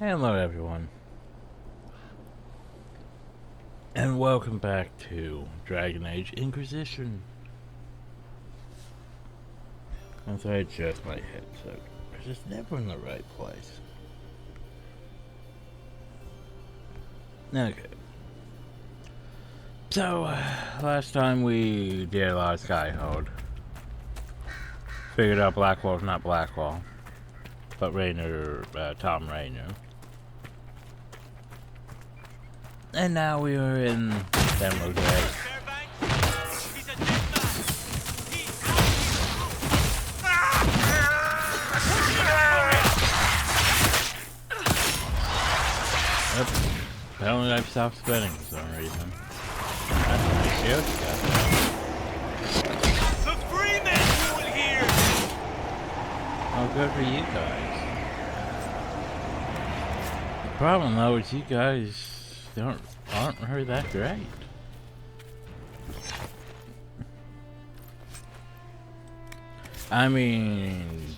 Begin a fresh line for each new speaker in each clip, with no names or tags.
Hello everyone, and welcome back to Dragon Age Inquisition. I'm sorry, I adjust my headset, because it's never in the right place. Okay. So, last time we did a lot of Skyhold. Figured out Blackwall's not Blackwall, but Raynor, Tom Raynor. And now we are in Demo Day. Apparently I've stopped spinning for some reason. That's nice shield you got there.
The Freeman rule here!
Oh, good for you guys. The problem though is you guys aren't really that great. I mean,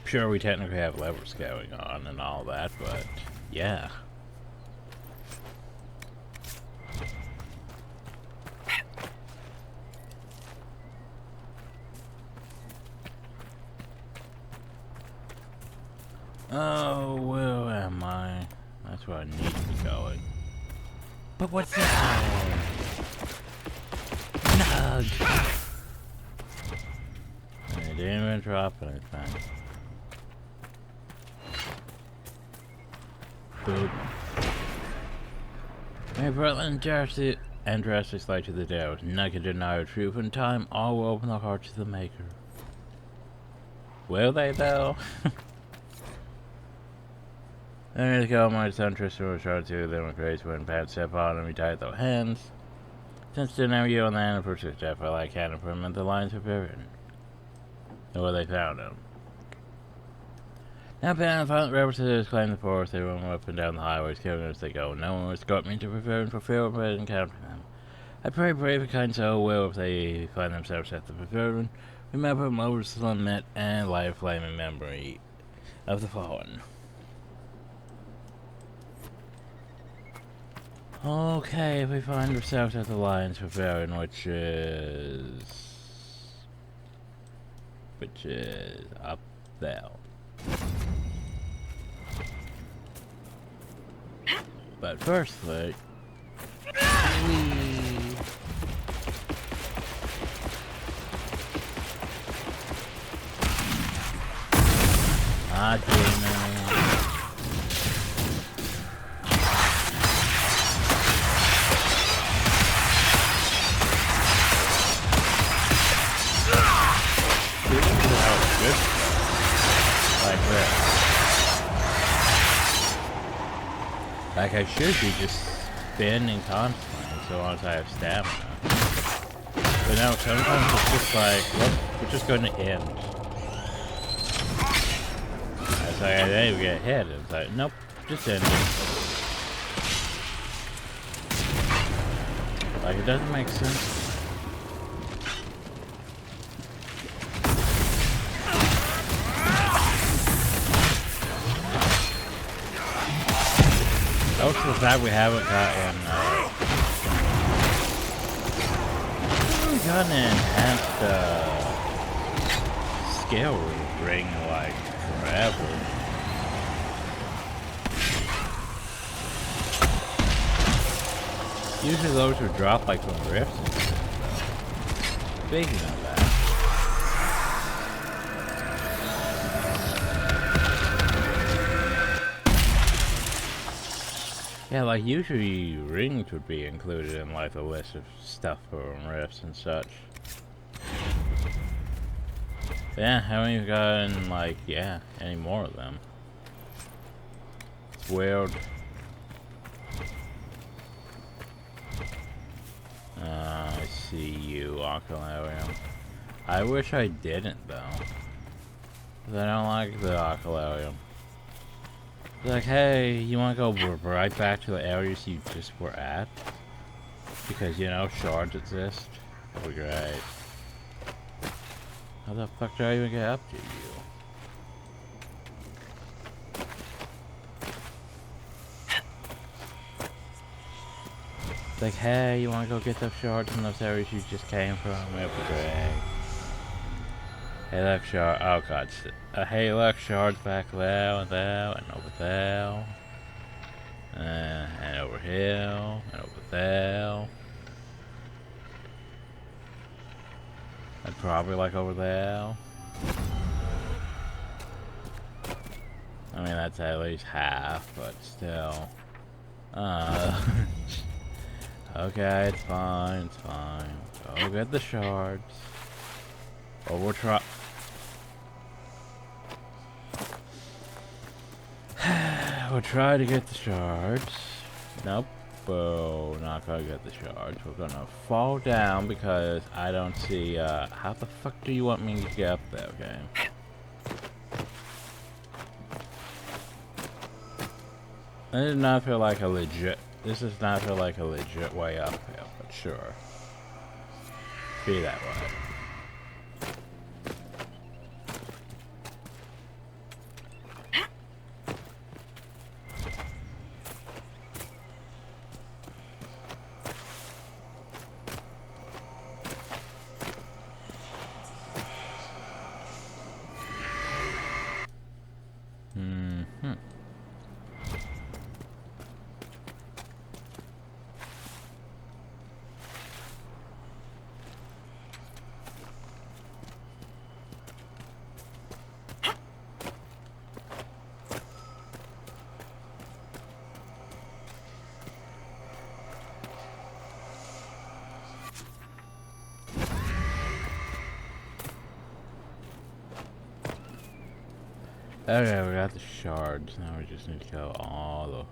sure we technically have levels going on and all that, but yeah. Oh, where am I? That's where I need to be going. But what's that? Nug! I didn't even drop anything. Boop. May Portland and Drastic Light to the Doubt. None can deny the truth. In time, all will open their hearts to the Maker. Will they, though? There you go, my son Tristan was shot to them with grace when Pat stepped on and we tied their hands. Since then, now you on the hand for death, I like hand for him and the lines were buried. And where they found him. Now, Ben and violent rebels claimed the forest. They run up and down the highways, killing as they go. No one would escort me to prepare and fulfill but encounter them. I pray brave and kind soul will if they find themselves at the pavilion. Remember Moses' lament and light a flame in memory of the fallen. Okay, we find ourselves at the Lions Pavilion, which is up there. But firstly, demon. Like I should be just spinning constantly so long as I have stamina. But no, sometimes it's just like, look, we're just going to end. It's like, I didn't even get hit. It's like, nope, just ending. Like, it doesn't make sense. Also, the fact we haven't gotten an enhanced skill ring like forever. Usually those would drop like from rifts and stuff. Speaking of that. Yeah, like usually rings would be included in like a list of stuff for rifts and such. But yeah, haven't even gotten like, yeah, any more of them. It's weird. I see you, Aquilarium. I wish I didn't though. 'Cause I don't like the Aquilarium. Like, hey, you want to go right back to the areas you just were at? Because, you know, shards exist. That'd be great. How the fuck do I even get up to you? Like, hey, you wanna go get those shards in those areas you just came from? It'll be great. Hey, look, shard. Oh, God. Hey, look, shards back there, and there, and over there. And over here, and over there. And probably, like, over there. I mean, that's at least half, but still. Okay, it's fine, it's fine. Go get the shards. Or we'll try. We'll try to get the shards. Nope. We're not gonna get the shards. We're gonna fall down because I don't see, how the fuck do you want me to get up there, okay? This does not feel like a legit. This does not feel like a legit way up here, but sure. Be that way. Okay, we got the shards. Now we just need to go all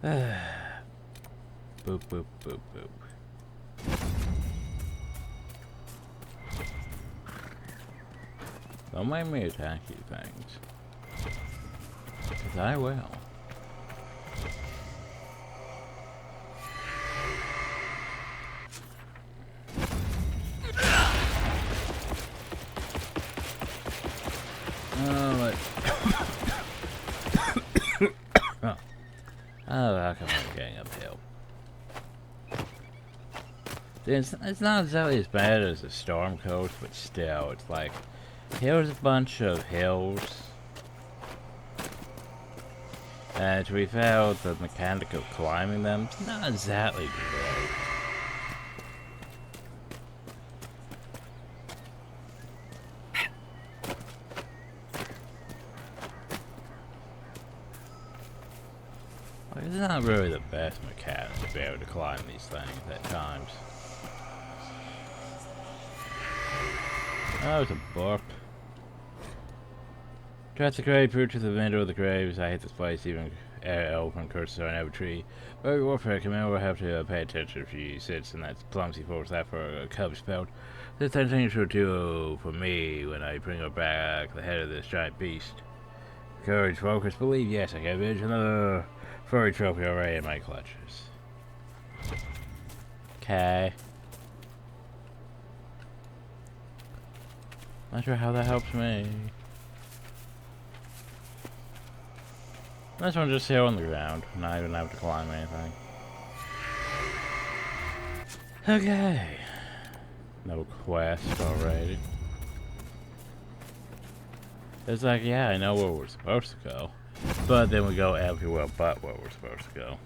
the... boop, boop, boop, boop. Don't make me attack you things. Because I will. Oh, how come I'm getting uphill? It's not exactly as bad as the storm coast, but still, it's like, here's a bunch of hills. And to be fair, the mechanic of climbing them, it's not exactly great. It's not really the best mechanic to be able to climb these things at times. Oh, it's a book. Trust the grave, prove to the vendor of the graves. I hate this place, even elephant curses on every tree. Very warfare, commander will have to pay attention if she sits in that clumsy force after a cub spelled. This thing should do for me when I bring her back the head of this giant beast. Courage, focus, believe, yes, I can vision another furry trophy already in my clutches. Okay. Not sure how that helps me. This one just here on the ground, not even have to climb anything. Okay. No quest already. It's like, yeah, I know where we're supposed to go. But then we go everywhere but where we're supposed to go.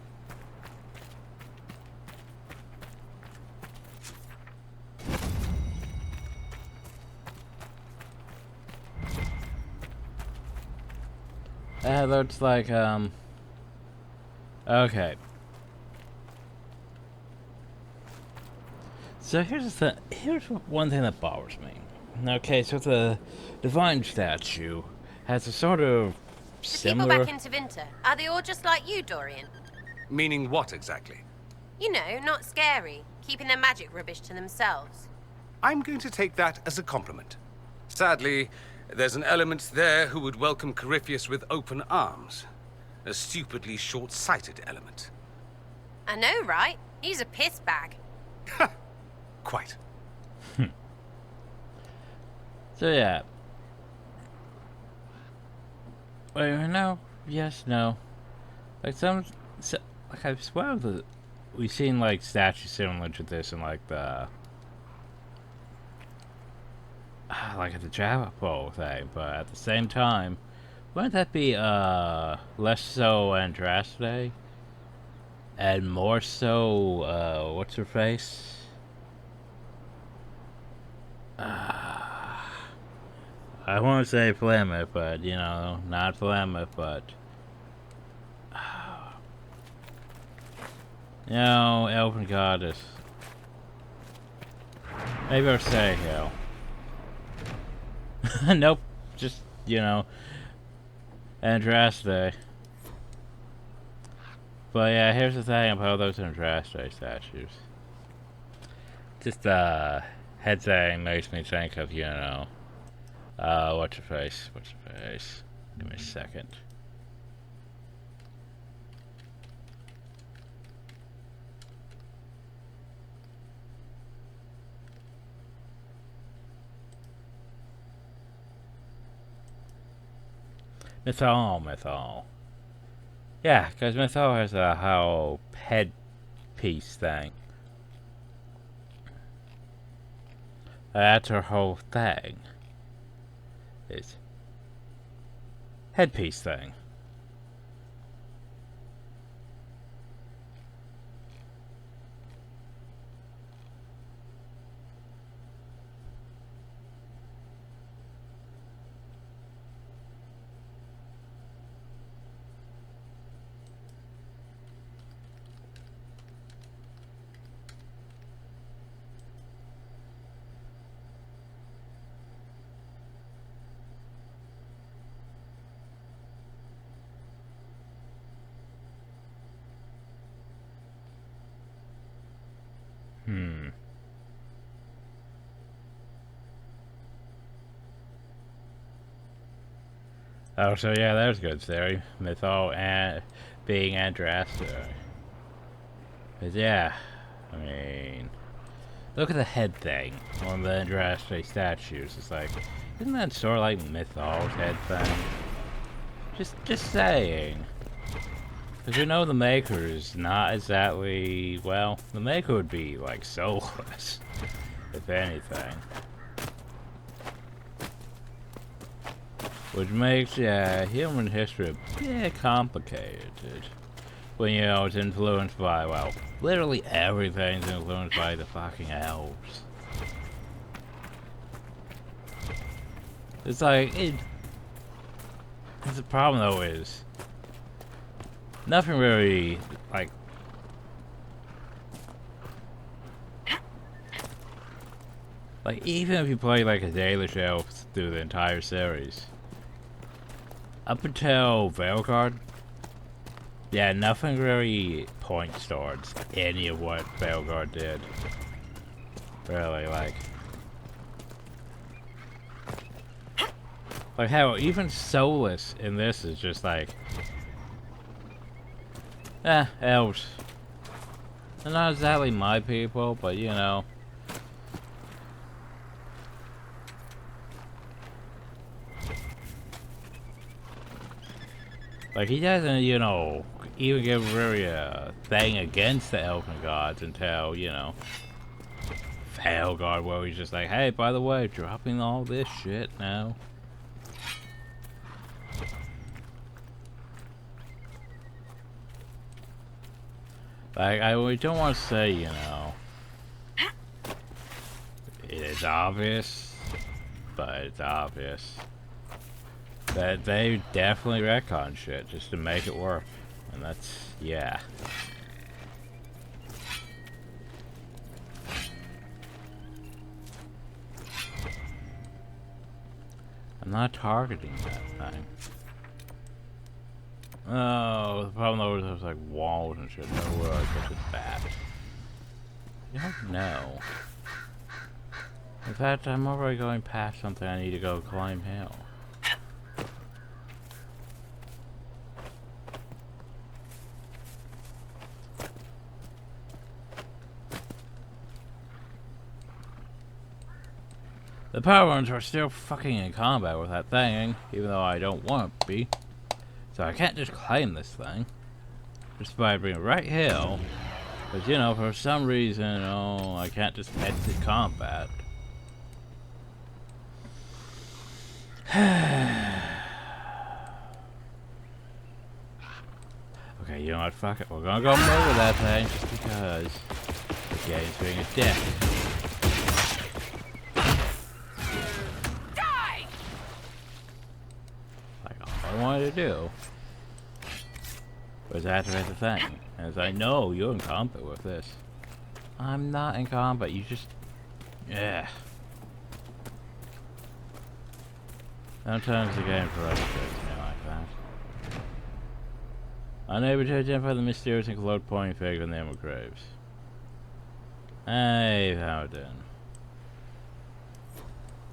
That looks like, okay. So here's one thing that bothers me. Okay, so the divine statue has a sort of similar...
The people back in Tevinter, are they all just like you, Dorian?
Meaning what exactly?
You know, not scary, keeping their magic rubbish to themselves.
I'm going to take that as a compliment. Sadly, there's an element there who would welcome Corypheus with open arms. A stupidly short-sighted element.
I know, right? He's a piss bag.
Quite.
So yeah. Wait, no. Yes, no. Like like I swear we've seen like statues similar to this in like the like at the Java Bowl thing, but at the same time, wouldn't that be less so Andraste and more so what's her face? I want to say Flameth, but you know, not Flameth, but you know, Elven Goddess. Maybe I'll say hell. Nope, just you know, Andraste. But yeah, here's the thing about those Andraste statues. Just head thing makes me think of, you know, what's your face? What's your face? Give me a second. Mythal. Yeah, because Mythal has a whole headpiece thing. That's her whole thing. It's headpiece thing. Oh, so yeah, there's a good theory. Mythal and being Andraste. But yeah, I mean, look at the head thing on the Andraste statues. It's like, isn't that sort of like Mythal's head thing? Just saying. Because you know the Maker is not exactly, well, the Maker would be like soulless, if anything. Which makes, yeah, human history a bit complicated. When, you know, it's influenced by, well, literally everything's influenced by the fucking elves. It's like, the problem though is, nothing really, like even if you play like a Dalish elf through the entire series, up until Veilguard, yeah, nothing really points towards any of what Veilguard did. Really, like hell, even Soulless in this is just like, elves. They're not exactly my people, but you know. Like, he doesn't, you know, even give really a thing against the Elven Gods until, you know, Veilguard, where he's just like, hey, by the way, dropping all this shit now. Like, we don't want to say, you know, it is obvious, but it's obvious that they definitely retcon shit just to make it work. And that's, yeah. I'm not targeting that thing. Oh, the problem though is there's like walls and shit. Nowhere I get to that. I don't know. In fact, I'm already going past something I need to go climb hill. The power ones are still fucking in combat with that thing, even though I don't want to be. So I can't just claim this thing. Just by being right here, But you know, for some reason, oh, I can't just exit combat. Okay, you know what? Fuck it. We're gonna go murder that thing just because the game's being a dick.
Die!
Like, all I wanted to do was activate the thing. As I know you're in combat with this. I'm not in combat, you just... Yeah. Sometimes the game frustrates me like that. Unable to identify the mysterious and glowed pointing figure in the emerald graves. Hey, Paladin.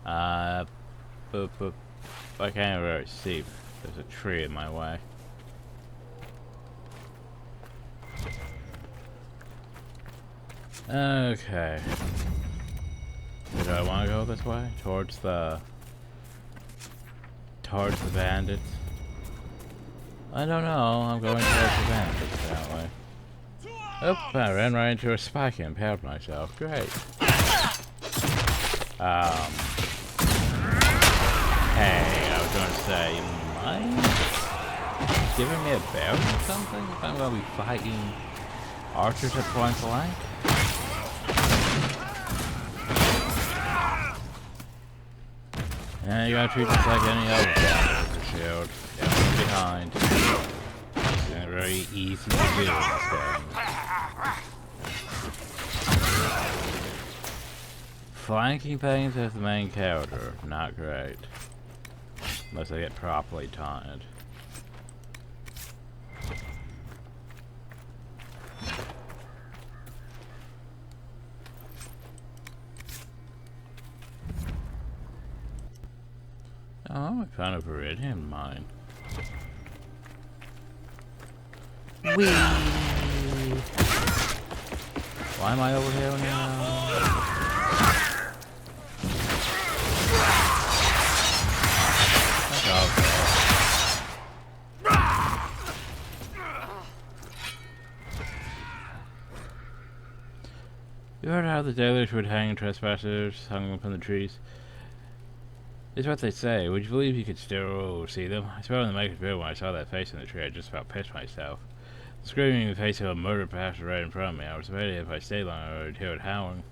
Boop, boop. I can't really see. There's a tree in my way. Okay. Do I want to go this way? Towards the bandits? I don't know. I'm going towards the bandits that way. Oop, I ran right into a spike and impaled myself. Great. Hey, I was going to say, you mind giving me a bear or something if I'm going to be fighting archers at point blank? Yeah, you gotta treat this like any other bandit with a shield. Get from behind. It's very easy to do this game. Flanking things as the main character, not great. Unless I get properly taunted. Oh, I found a Viridian mine. Whee! Why am I over here now? You heard how the jailers would hang trespassers hung them from the trees? It's what they say. Would you believe you could still see them? I swear on the make it real when I saw that face in the tree, I just about pissed myself. The screaming face of a murdered pastor right in front of me. I was afraid if I stayed long I would hear it howling.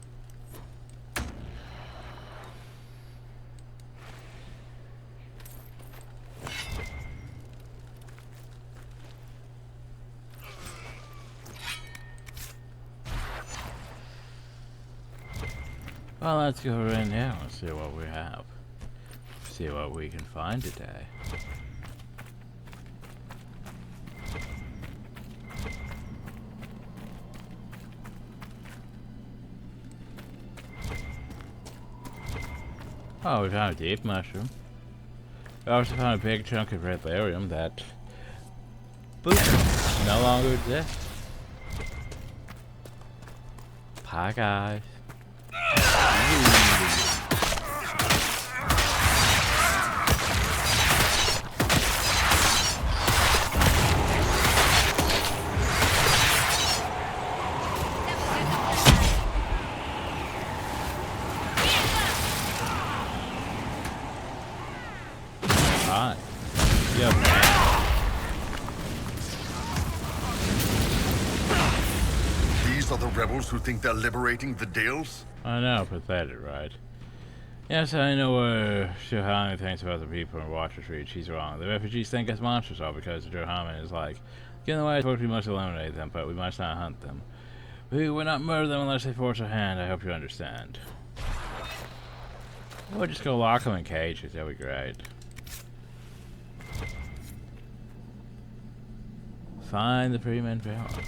Well, let's go in now and see what we have. See what we can find today. Oh, we found a deep mushroom. We also found a big chunk of red lyrium that, boop, no longer exists. Hi guys. Hi. Yep.
These are the rebels who think they're liberating the Dales?
I know, pathetic, right? Yes, I know Johanna thinks about the people in Water Street. She's wrong. The refugees think us monsters all because Johanna is like, get in the way, we must eliminate them, but we must not hunt them. We will not murder them unless they force our hand. I hope you understand. We'll just go lock them in cages. That'll be great. Find the Freeman Valley.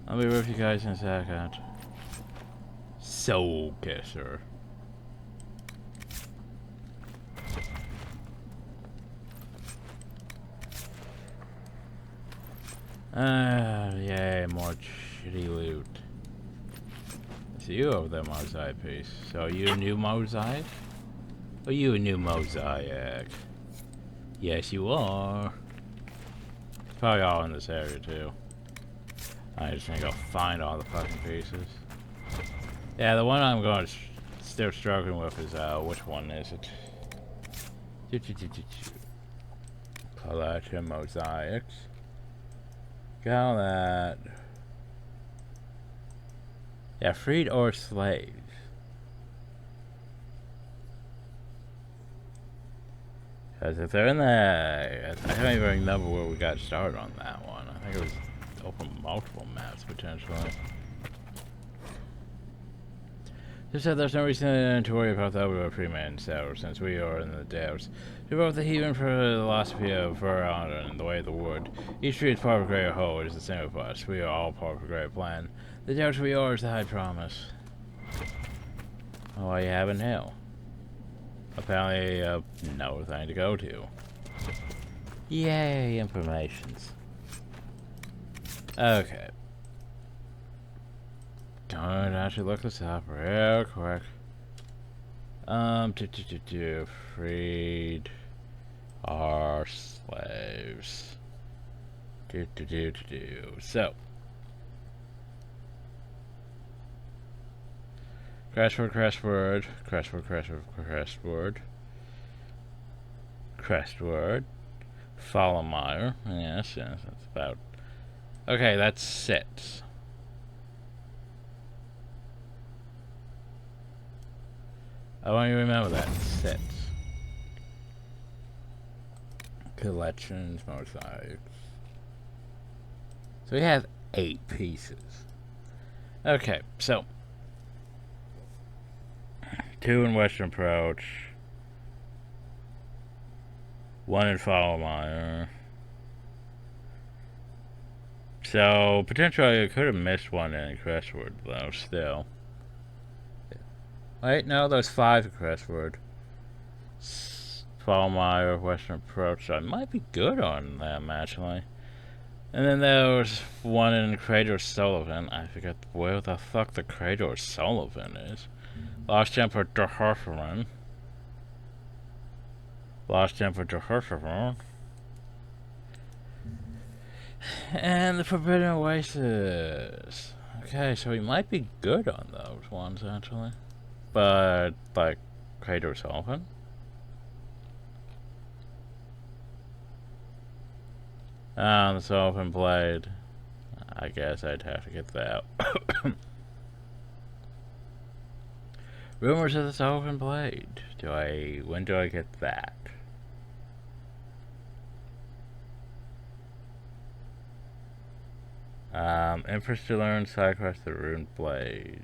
I'll be with you guys in a second. Soul Kisser. Yay, more shitty loot. It's you over there, Mosaic piece. So you a new Mosaic? Are you a new Mosaic? Yes, you are. probably all in this area too. I just need to go find all the fucking pieces. Yeah, the one I'm going to still struggling with is which one is it? Collection mosaics. Got that. Yeah, freed or slaves. Because if they're in there, I don't even remember where we got started on that one. I think it was open multiple maps potentially. Just said there's no reason to worry about that with a Freeman so since we are in the depths. We both the heathen philosophy of Veilguard and the way of the wood. Each tree is part of a greater whole. It is the same with us. We are all part of a greater plan. The depths we are is the high promise. Oh, what you have in hell? Apparently, no thing to go to. Yay, informations. Okay. Don't actually look this up real quick. Freed our slaves. So. Crestword. Followmire. Yes, that's about. Okay, that's 6. I want you to remember that. 6. Collections, mosaics. So we have 8 pieces. Okay, so 2 in Western Approach, 1 in Followmire. So potentially I could have missed one in Crestword though. Still. Wait, no, there's 5 in Crestword. Followmire, Western Approach. So I might be good on them actually. And then there was 1 in Crater Sullivan. I forget where the fuck the Crater Sullivan is. Lost Temple Deherferman. Lost Temple Deherferman. And the Forbidden Oasis. Okay, so we might be good on those ones actually. But, like, Crater Sullivan? The Sullivan Blade. I guess I'd have to get that. Rumors of the Sullivan Blade. When do I get that? Empress to learn side quest the Rune Blade.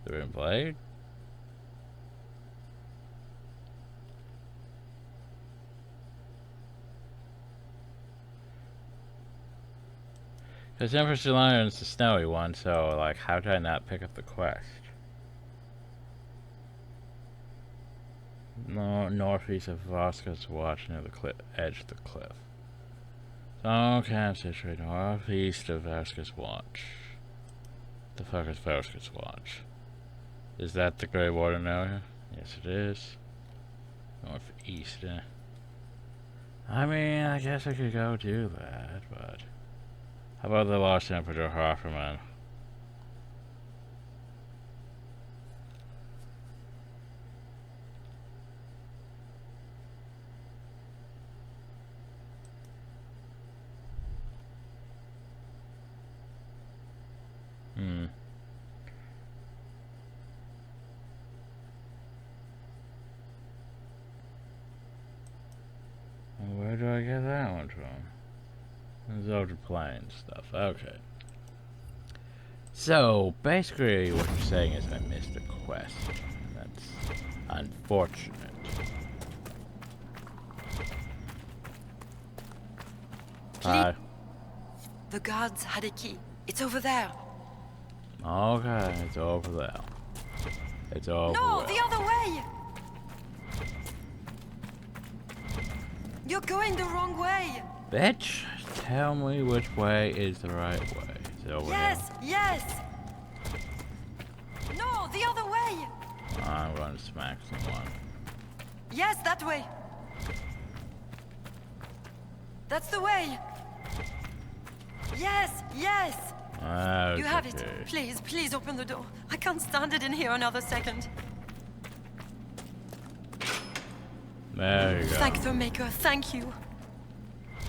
The Rune Blade? Because Empress to learn is the snowy one, so like how did I not pick up the quest? No, northeast of Voska's Watch near the edge of the cliff. Okay, I'm situated northeast of Voska's Watch. The fuck is Voska's Watch? Is that the Grey Warden area? Yes, it is. Northeast. I mean, I guess I could go do that, but how about the Lost Emperor Hofferman? Where do I get that one from? Zelda Plain stuff. Okay. So, basically what you're saying is I missed a quest. That's unfortunate. Hi.
The guards had a key. It's over there.
Okay, it's over there. It's over
No,
there.
the other way! You're going the wrong way!
Bitch, tell me which way is the right way. Is it over
Yes, yes! No, the other way!
here? I'm gonna smack someone.
Yes, that way! That's the way! Yes, yes!
Okay.
You have it. Please, please open the door. I can't stand it in here another second.
There you go.
Thank the Maker, thank you.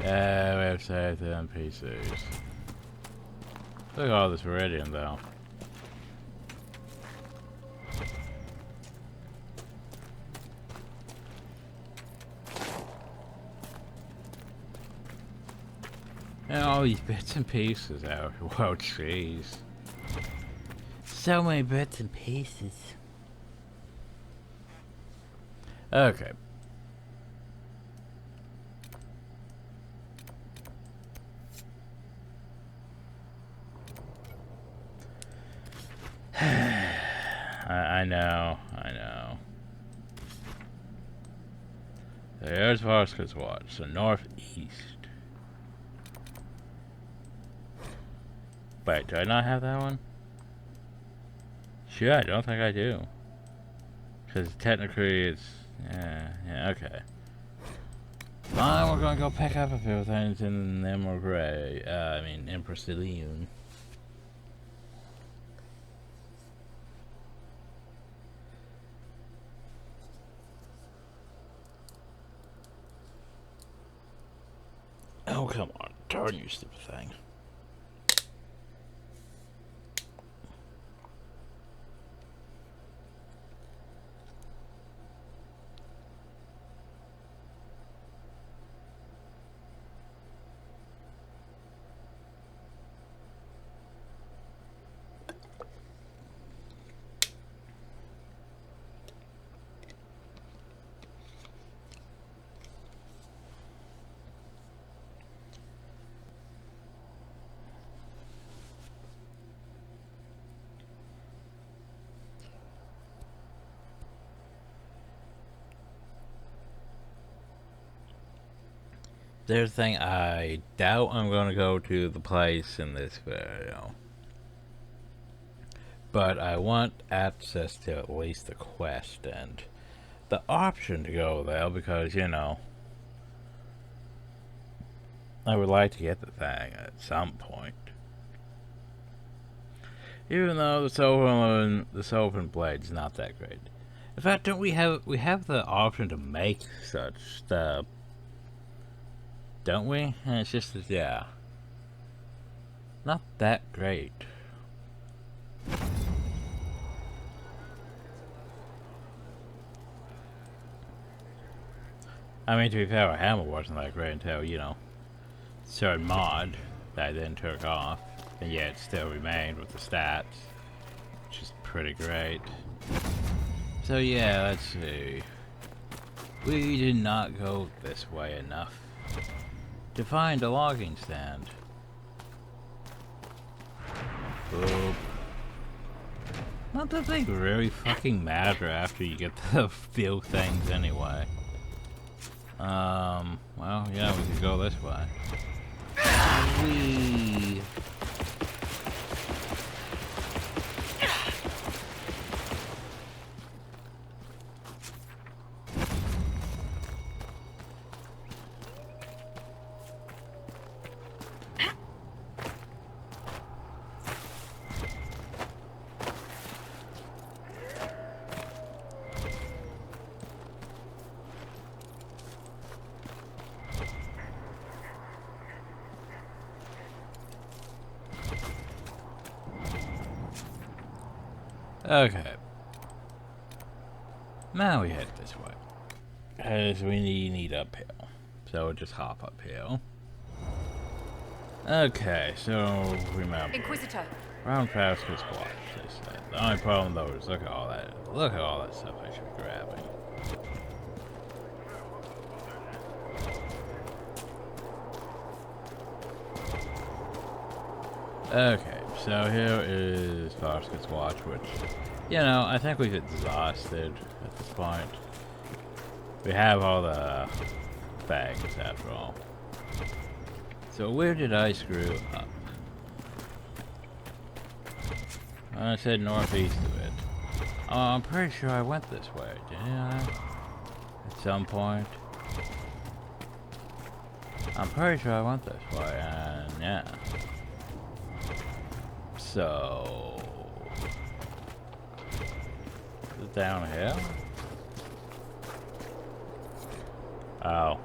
Yeah, we have saved the NPCs. Look at all this Viridian, though. And all these bits and pieces out. Whoa, jeez. So many bits and pieces. Okay. I know. There's Vasquez Watch, so northeast. Wait, do I not have that one? Shit, I don't think I do. Because technically it's... Yeah, okay. Fine, we're gonna go pick up a few things in Emerald Gray. Empress Leon. Oh, come on. Turn, you stupid thing. There's a thing, I doubt I'm going to go to the place in this video. But I want access to at least the quest and the option to go there because, you know, I would like to get the thing at some point. Even though the Sylvan Blade's not that great. In fact, don't we have the option to make such stuff? Don't we? And it's just, yeah. Not that great. I mean, to be fair, our hammer wasn't that great until, you know, certain mod that I then took off. And yet it still remained with the stats, which is pretty great. So yeah, let's see. We did not go this way enough to find a logging stand. Boop. Not that they really fucking matter after you get the few things anyway. Well, yeah, we could go this way. Whee! Okay. Now we head this way. Because we need uphill. So we'll just hop uphill. Okay, so remember.
Inquisitor.
Round fast gets watch, they say. The only problem though is look at all that stuff I should be grabbing. Okay, so here is Vasquez Watch, which, you know, I think we've exhausted at this point. We have all the bags after all. So where did I screw up? I said northeast of it. Oh, I'm pretty sure I went this way, didn't I? At some point. I'm pretty sure I went this way, and yeah. So... Is it downhill? Oh.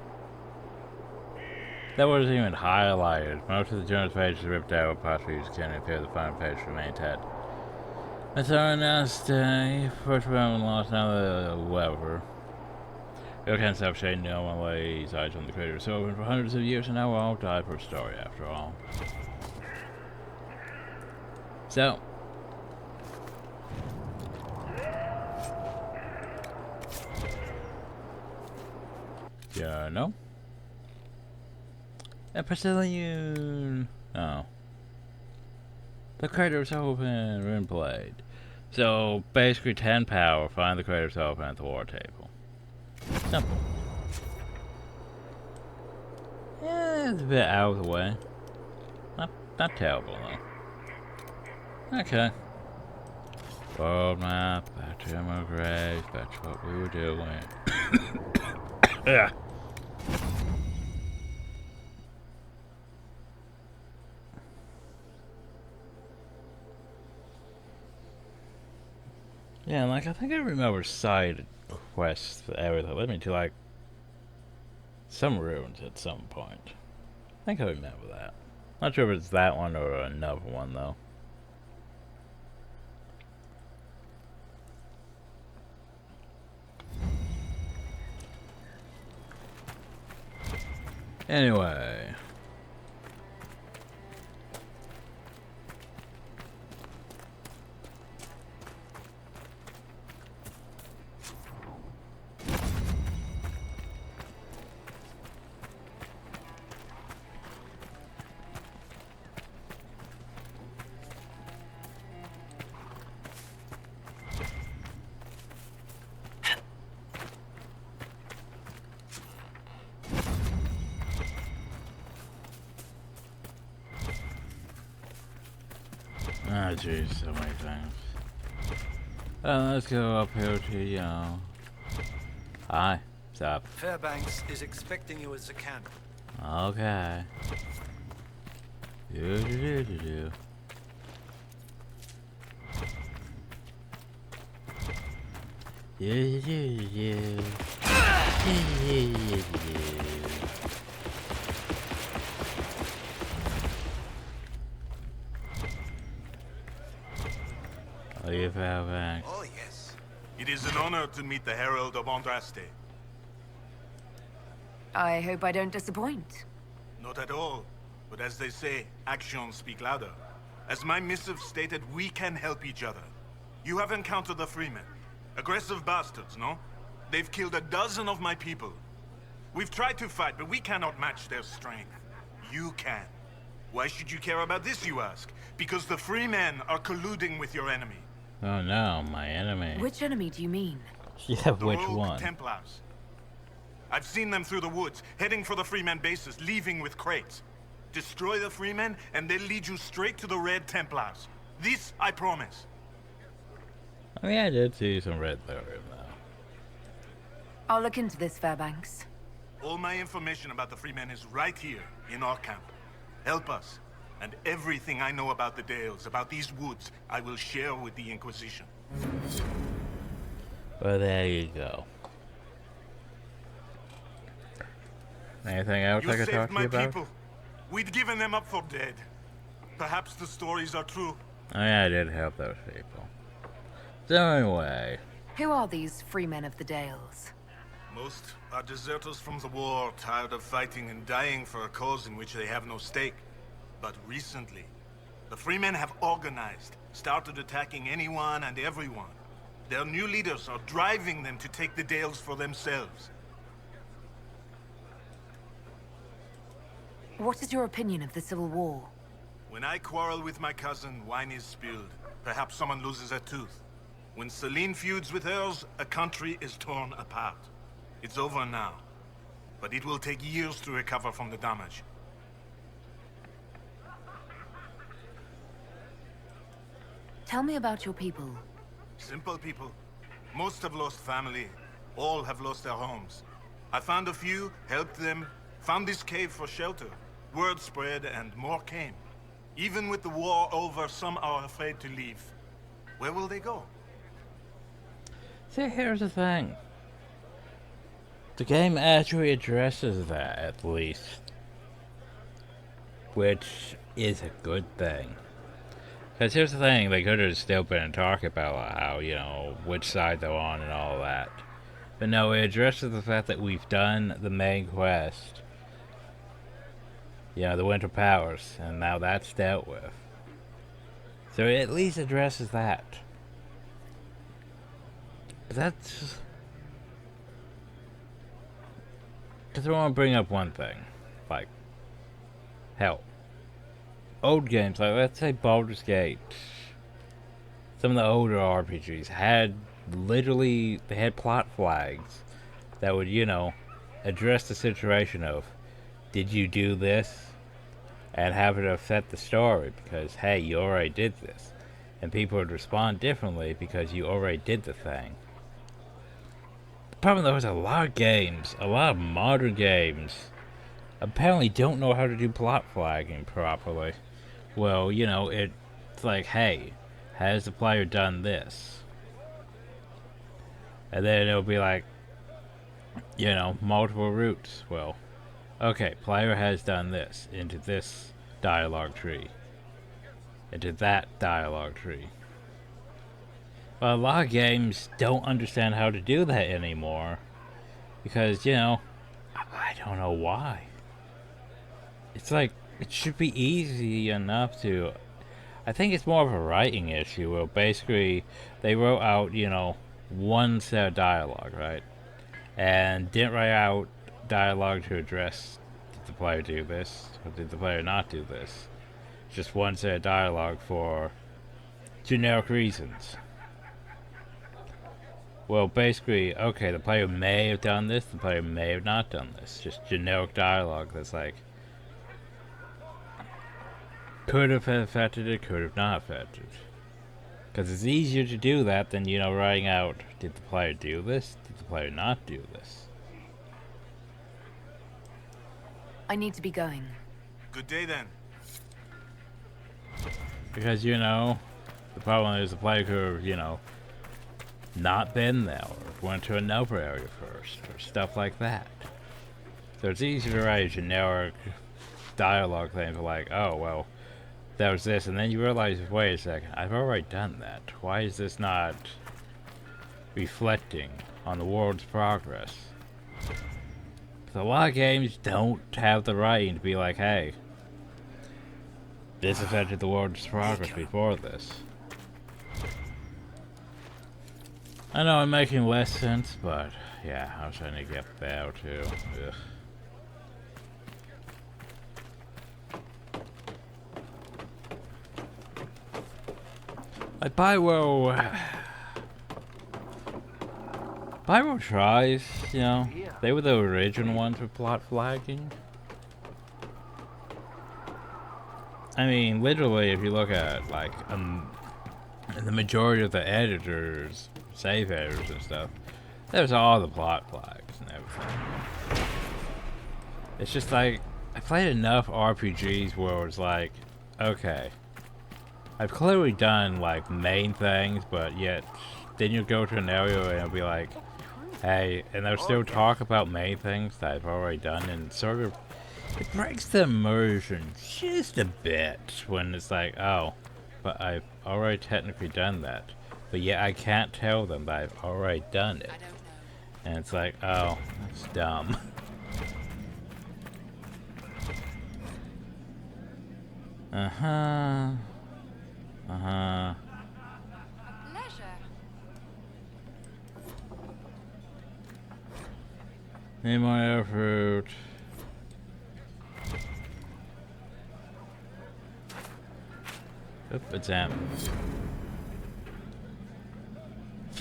That wasn't even highlighted. Most of the journal's page is ripped out with possibly used can appear the final page remains intact. That's our announced first round lost now the whatever. You can't stop shading no one lays eyes on the creator so open for hundreds of years and now we'll all die for a story after all. So yeah, no? A Brazilian. Oh. The crater's open. RePlayed. So basically 10 power. Find the crater's open at the war table. Simple. Yeah, it's a bit out of the way. Not terrible though. Okay. World map. Back to Emerald Graves. Back to what we were doing. Yeah. Yeah, like I think I remember side quests for everything. Let me do like some ruins at some point. I think I remember that. Not sure if it's that one or another one though. Anyway. Oh jeez, so many things. Let's go up here to, Hi, what's up?
Fairbanks is expecting you at the camp.
Okay. Do. Oh, you Fairbanks.
Oh, yes. It is an honor to meet the Herald of Andraste.
I hope I don't disappoint.
Not at all. But as they say, actions speak louder. As my missive stated, we can help each other. You have encountered the Freemen. Aggressive bastards, no? They've killed a dozen of my people. We've tried to fight, but we cannot match their strength. You can. Why should you care about this, you ask? Because the Freemen are colluding with your enemy.
Oh no, my enemy.
Which enemy do you mean?
Yeah,
The
which
rogue
one?
Templars. I've seen them through the woods, heading for the Freemen bases, leaving with crates. Destroy the Freemen, and they'll lead you straight to the Red Templars. This, I promise.
I mean, I did see some red there though.
I'll look into this, Fairbanks.
All my information about the Freemen is right here, in our camp. Help us. And everything I know about the Dales, about these woods, I will share with the Inquisition.
Well, there you go. Anything else I could talk to you about?
People. We'd given them up for dead. Perhaps the stories are true.
Oh yeah, I did help those people. So anyway.
Who are these free men of the Dales?
Most are deserters from the war, tired of fighting and dying for a cause in which they have no stake. But recently, the Freemen have organized, started attacking anyone and everyone. Their new leaders are driving them to take the Dales for themselves.
What is your opinion of the Civil War?
When I quarrel with my cousin, wine is spilled. Perhaps someone loses a tooth. When Celine feuds with hers, a country is torn apart. It's over now. But it will take years to recover from the damage.
Tell me about your people.
Simple people. Most have lost family. All have lost their homes. I found a few, helped them, found this cave for shelter. Word spread and more came. Even with the war over, some are afraid to leave. Where will they go?
See, here's the thing. The game actually addresses that, at least. Which is a good thing. Because here's the thing, they could have still been talking about how, you know, which side they're on and all that. But no, it addresses the fact that we've done the main quest. You know, the Winter Powers, and now that's dealt with. So it at least addresses that. But that's... Because I want to bring up one thing. Like, hell. Old games, like let's say Baldur's Gate. Some of the older RPGs had literally, they had plot flags that would, you know, address the situation of, did you do this? And have it affect the story because, hey, you already did this. And people would respond differently because you already did the thing. The problem though is a lot of games, a lot of modern games, apparently don't know how to do plot flagging properly. Well, you know, it's like, hey, has the player done this? And then it'll be like, you know, multiple routes. Well, okay, player has done this into this dialogue tree, into that dialogue tree. But a lot of games don't understand how to do that anymore because, you know, I don't know why. It's like, it should be easy enough to... I think it's more of a writing issue where basically they wrote out, you know, one set of dialogue, right? And didn't write out dialogue to address, did the player do this, or did the player not do this? Just one set of dialogue for generic reasons. Well, basically, okay, the player may have done this, the player may have not done this. Just generic dialogue that's like, could have affected it, could have not affected. Because it's easier to do that than, you know, writing out, did the player do this, did the player not do this?
I need to be going.
Good day then.
Because, you know, the problem is the player could have, you know, not been there, or went to another area first, or stuff like that. So it's easy to write a generic dialogue thing for like, oh, well, that was this, and then you realize, wait a second, I've already done that. Why is this not reflecting on the world's progress? So a lot of games don't have the writing to be like, hey, this affected the world's progress before this. I know I'm making less sense, but yeah, I was trying to get there too. Ugh. Like Bioware tries, you know, they were the original ones with plot flagging. I mean, literally, if you look at, like, the majority of the editors, save editors and stuff, there's all the plot flags and everything. It's just like, I played enough RPGs where it's like, okay, I've clearly done, like, main things, but yet, then you go to an area and it'll be like, hey, and they'll still talk about main things that I've already done, and sort of, it breaks the immersion just a bit when it's like, oh, but I've already technically done that. But yet I can't tell them that I've already done it. And it's like, oh, that's dumb. Uh-huh. Uh-huh. Need more air fruit. Oop, it's empty.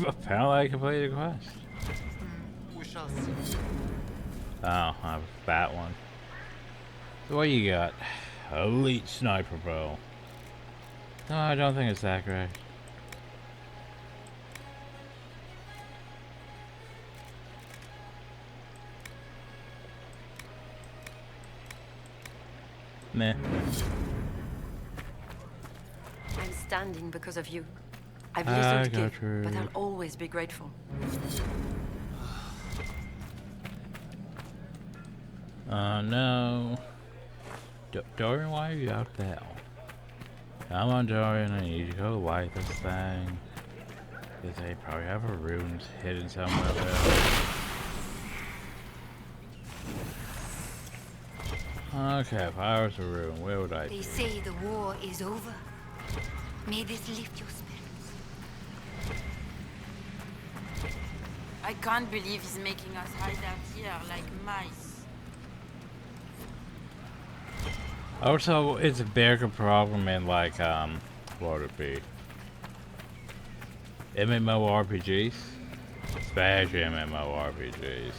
Apparently I completed the quest.
We shall see.
Oh, I have that one. So what you got? Elite sniper bow. No, I don't think it's that great. Meh.
standing because of you. I've
I
little to
got
give, but
you.
I'll always be grateful.
No. Dorian, why are you out there? Come on, Dorian, I need you to go light this thing. Because they probably have a rune hidden somewhere there. Okay, if I was a rune, where would I
They
be?
say the war is over. May this lift your spirits.
I can't believe he's making us hide out here like mice.
Also, it's a bigger problem in like, what would it be? MMORPGs? Especially MMORPGs.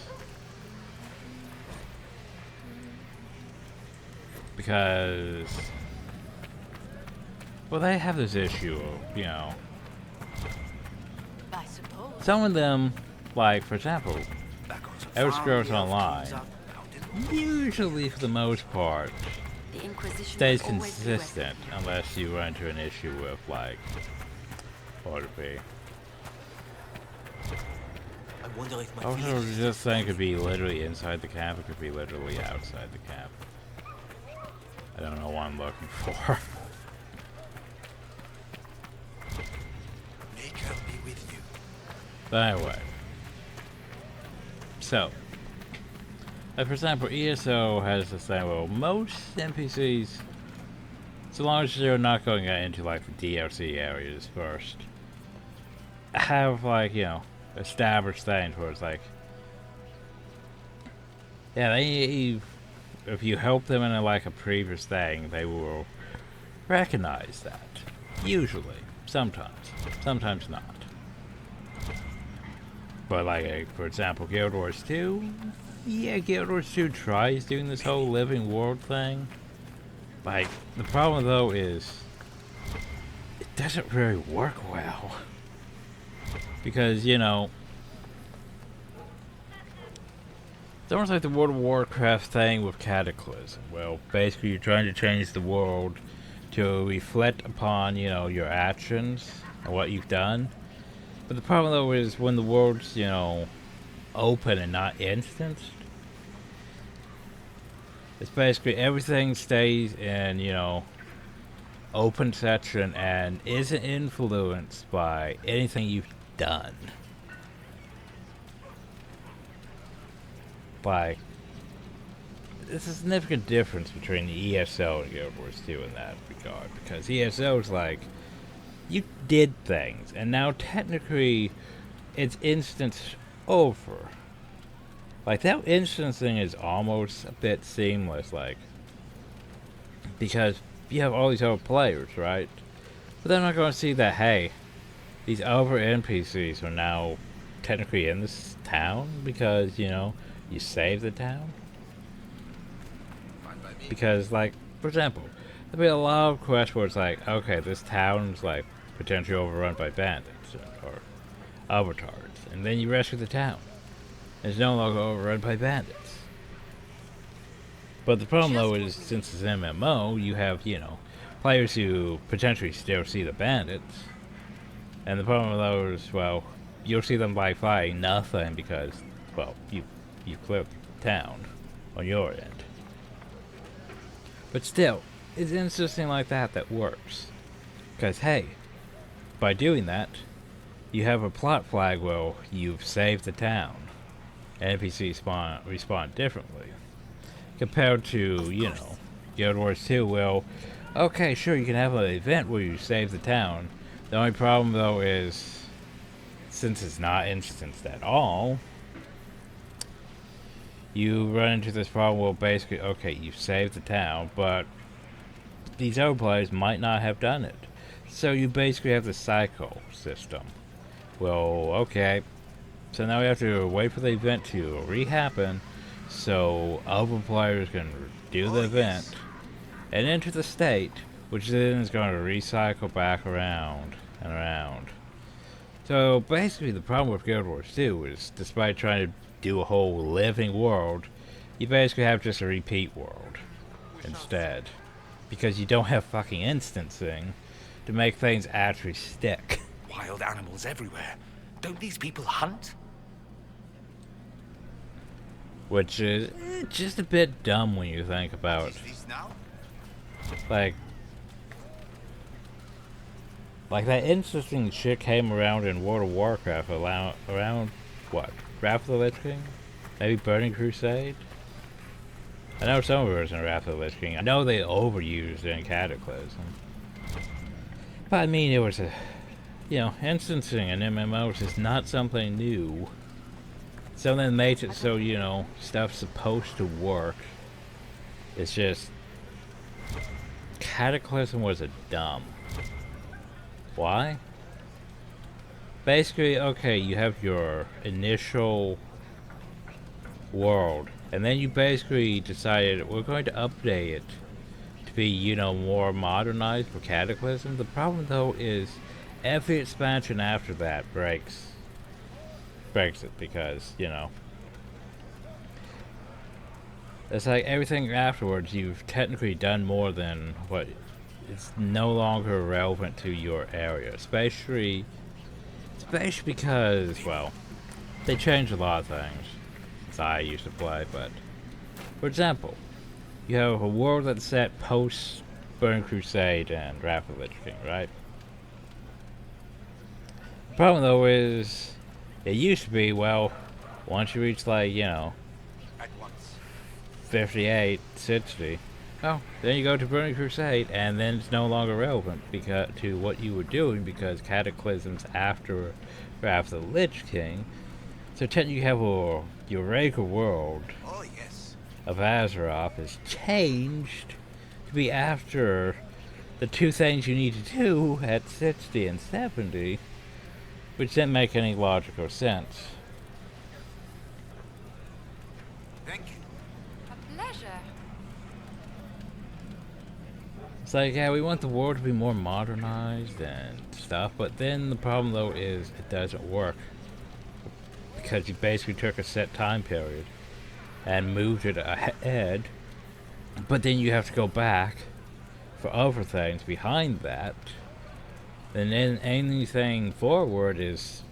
Because, well, they have this issue of, you know,
I suppose.
some of them, like, for example, Elder Scrolls Online, usually for the most part,
The Inquisition
stays
will always be
consistent unless you run into an issue with, like, what would it be?
I wonder if my
Also,
feelings
this thing could be literally inside the camp, it could be literally outside the camp. I don't know what I'm looking for.
Make her be with you.
But anyway. So, like for example, ESO has this thing where most NPCs, so long as they're not going into like the DLC areas first, have like, you know, established things where it's like, yeah, if you help them in like a previous thing, they will recognize that. Usually. Sometimes. Sometimes not. But like, for example, Guild Wars 2, yeah, Guild Wars 2 tries doing this whole living world thing. Like, the problem though is, it doesn't really work well. Because, you know, it's almost like the World of Warcraft thing with Cataclysm. Well, basically you're trying to change the world to reflect upon, you know, your actions and what you've done. But the problem though is when the world's, you know, open and not instanced, it's basically everything stays in, you know, open section and isn't influenced by anything you've done. Like, there's a significant difference between the ESO and Guild Wars 2 in that regard, because ESO is like, you did things, and now technically it's instance over. Like, that instancing is almost a bit seamless, like, because you have all these other players, right? But they're not going to see that, hey, these other NPCs are now technically in this town because, you know, you saved the town. Because, like, for example, there'll be a lot of quests where it's like, okay, this town's, like, potentially overrun by bandits or avatars. And then you rescue the town. It's no longer overrun by bandits. But the problem, though, is since it's an MMO, you have, you know, players who potentially still see the bandits. And the problem, though, is, well, you'll see them by fighting nothing because, well, you cleared the town on your end. But still, it's interesting like that that works. Because, hey, by doing that, you have a plot flag where you've saved the town. NPCs respond differently. Compared to, you know, Guild Wars 2, well, okay, sure, you can have an event where you save the town. The only problem, though, is, since it's not instanced at all, you run into this problem where basically, okay, you saved the town, but these other players might not have done it. So you basically have the cycle system. Well, okay, so now we have to wait for the event to re-happen so other players can do the event and enter the state, which then is going to recycle back around and around. So basically the problem with Guild Wars 2 is, despite trying to do a whole living world, you basically have just a repeat world instead. Because you don't have fucking instancing to to make things actually stick.
Wild animals everywhere. Don't these people hunt?
Which is just a bit dumb when you think about, like that interesting shit came around in World of Warcraft around what? Wrath of the Lich King? Maybe Burning Crusade? I know some of it was in Wrath of the Lich King. I know they overused it in Cataclysm. But I mean, it was a, instancing an MMO is just not something new. Something that makes it so, stuff's supposed to work. It's just, Cataclysm was a dumb. Why? Basically, okay, you have your initial world, and then you basically decided we're going to update it to be, more modernized for Cataclysm. The problem, though, is every expansion after that breaks it because, it's like everything afterwards you've technically done more than what it's no longer relevant to your area, especially because, well, they changed a lot of things since I used to play. But for example, you have a world that's set post Burning Crusade and Wrath of the Lich King, right? The problem, though, is it used to be, well, once you reach, like, 58, 60, well, then you go to Burning Crusade, and then it's no longer relevant to what you were doing, because Cataclysm's after Wrath of the Lich King. So technically you have your Eureka world of Azeroth is changed to be after the two things you need to do at 60 and 70, which didn't make any logical sense.
Thank you.
A pleasure.
It's like, yeah, we want the world to be more modernized and stuff, but then the problem, though, is it doesn't work. Because you basically took a set time period and moved it ahead, but then you have to go back for other things behind that. And then anything forward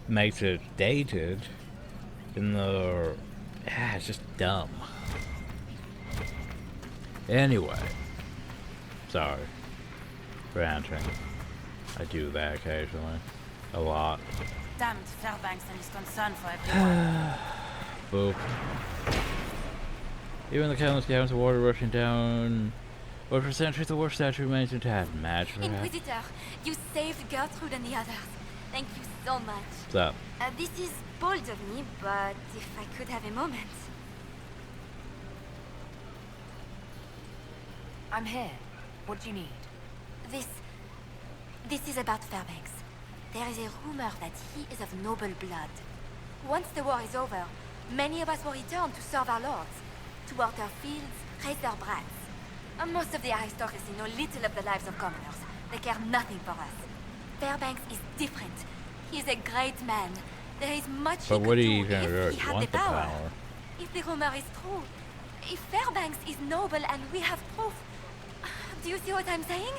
makes it dated, and it's just dumb. Anyway, sorry for answering. I do that occasionally, a lot.
Damned Fairbanks and his concern for everyone.
Boop. Even the countless gallons of water rushing down. But for centuries, the war statue remains intact. Match for that.
Inquisitor, you saved Gertrude and the others. Thank you so much.
What's up?
This is bold of me, but if I could have a moment.
I'm here. What do you need?
This is about Fairbanks. There is a rumor that he is of noble blood. Once the war is over, many of us will return to serve our lords, to work their fields, raise their brats. And most of the aristocracy know little of the lives of commoners. They care nothing for us. Fairbanks is different. He is a great man. There is much he could do if he had the power. If the rumor is true, if Fairbanks is noble and we have proof, do you see what I'm saying?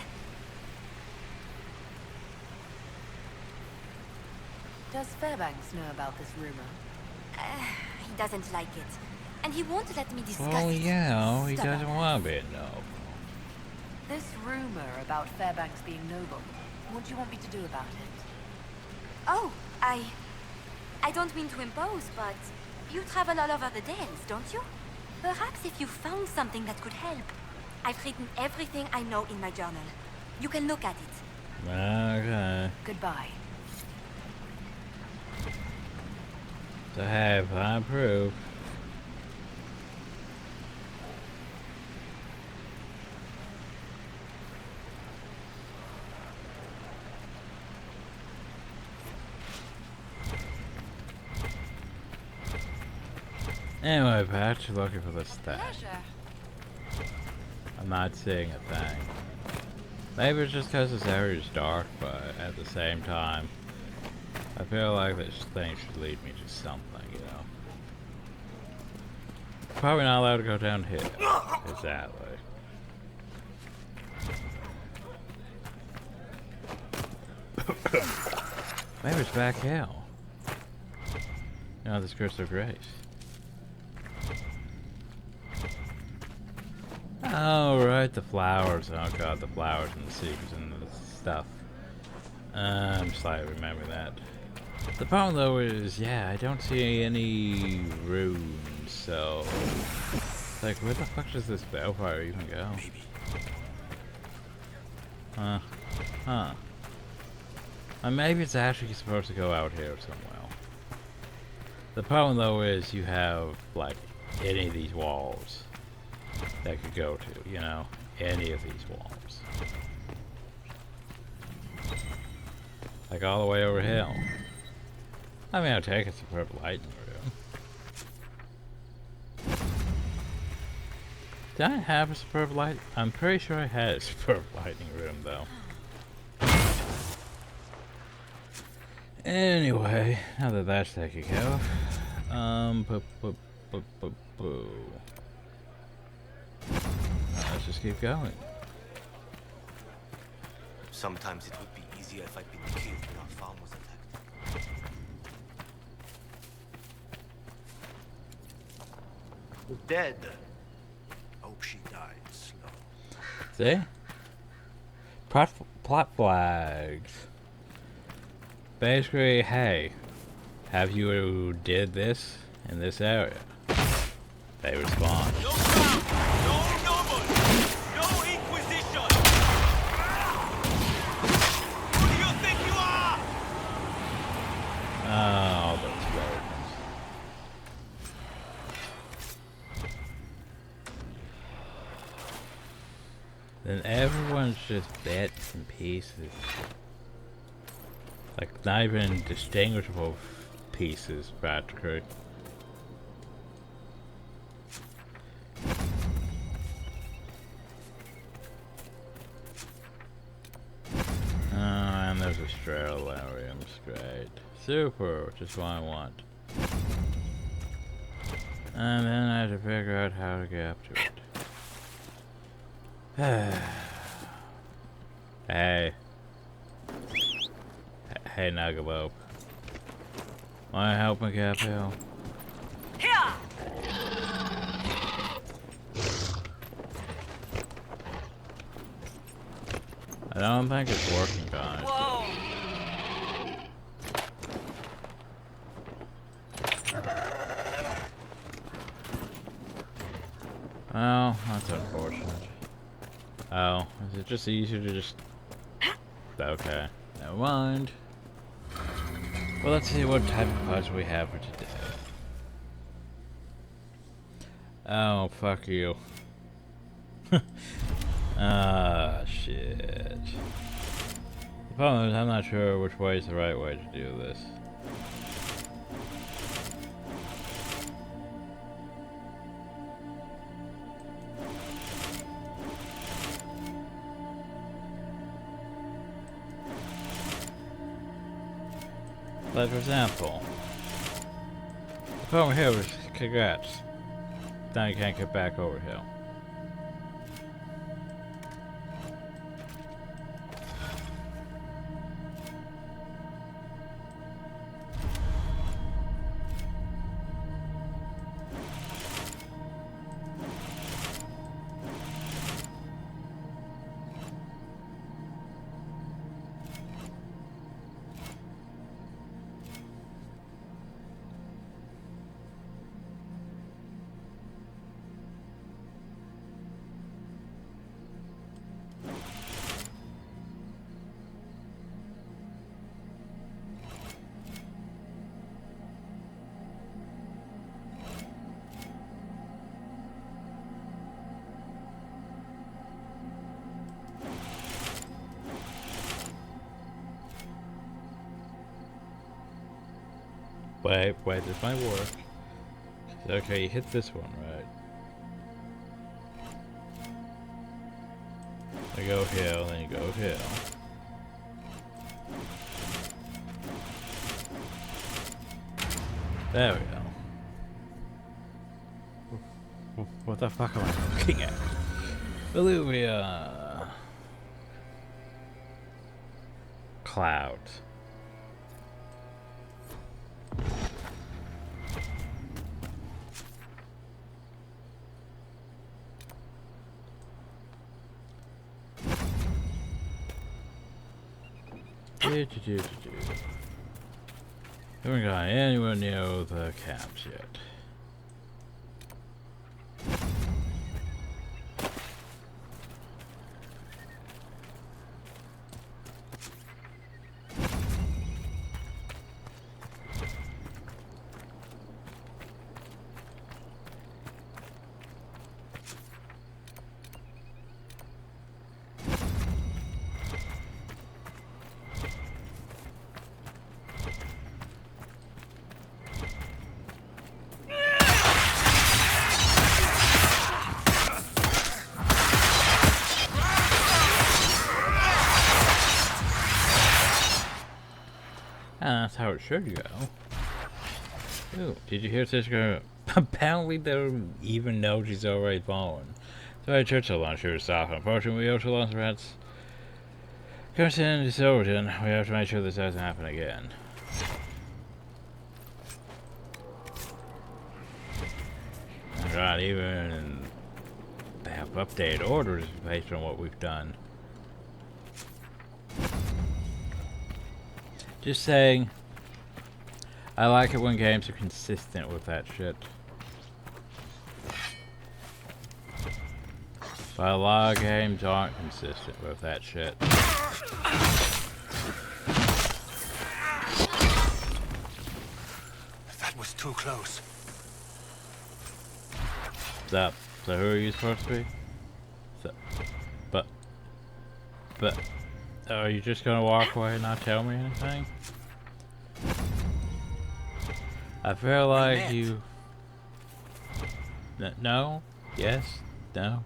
Does Fairbanks know about this rumor?
He doesn't like it. And he won't let me discuss
Well,
it.
he doesn't want to be noble.
This rumor about Fairbanks being noble, what do you want me to do about it?
Oh, I don't mean to impose, but you travel all over the Dales, don't you? Perhaps if you found something that could help. I've written everything I know in my journal. You can look at it.
Okay.
Goodbye.
So have I proof? Anyway, Patch, looking for the stat. I'm not seeing a thing. Maybe it's just because this area is dark, but at the same time, I feel like this thing should lead me to something, Probably not allowed to go down here. Exactly. Maybe it's back hell. This curse of grace. Oh, right, the flowers. Oh god, the flowers and the secrets and the stuff. I'm sorry, I remember that. The problem though is, yeah, I don't see any runes, so... Like, where the fuck does this Balefire even go? Huh. And maybe it's actually supposed to go out here somewhere. The problem though is you have, like, any of these walls that could go to, you know? Any of these walls. Like all the way over hill. I mean, I'll take a superb lightning room. Did I have a superb light? I'm pretty sure I had a superb lightning room though. Anyway, now that that's taken care of, let's just keep going.
Sometimes it would be easier if I'd been killed when our farm was attacked.
The dead. Hope she died slow.
See? Plot flags. Basically, hey, have you did this in this area? They respond.
No crown! No noble! No Inquisition! Who do you think you are?
Oh, those rodents. Then everyone's just bits and pieces. Like, not even distinguishable pieces, practically. And there's a Strelarium, great. Super, just what I want. And then I had to figure out how to get up to it. Hey. Hey, Nugalope. Wanna help me get uphill?
Here!
I don't think it's working, guys.
Whoa!
Oh, that's unfortunate. Oh, is it just easier to just... Okay, never mind. Well, let's see what type of puzzle we have for today. Oh, fuck you. Ah, shit. The problem is I'm not sure which way is the right way to do this. Like, for example, if over here was congrats. Now you can't get back over here. Wait, this might work. Okay, you hit this one, right? You go here, then you go here. There we go. What the fuck am I looking at? Olivia. clouds. Haven't got anywhere near the camps yet. And that's how it should go. Ooh, did you hear Siska? Apparently they don't even know she's already fallen. So I tried to launch her stuff. Unfortunately, we owe to launch rats. Kirsten is Overton. We have to make sure this doesn't happen again. God, even they have updated orders based on what we've done. Just saying, I like it when games are consistent with that shit. But a lot of games aren't consistent with that shit.
That was too close.
So who are you supposed to be? But, are you just gonna walk away and not tell me anything? I feel like you... No? Yes? No?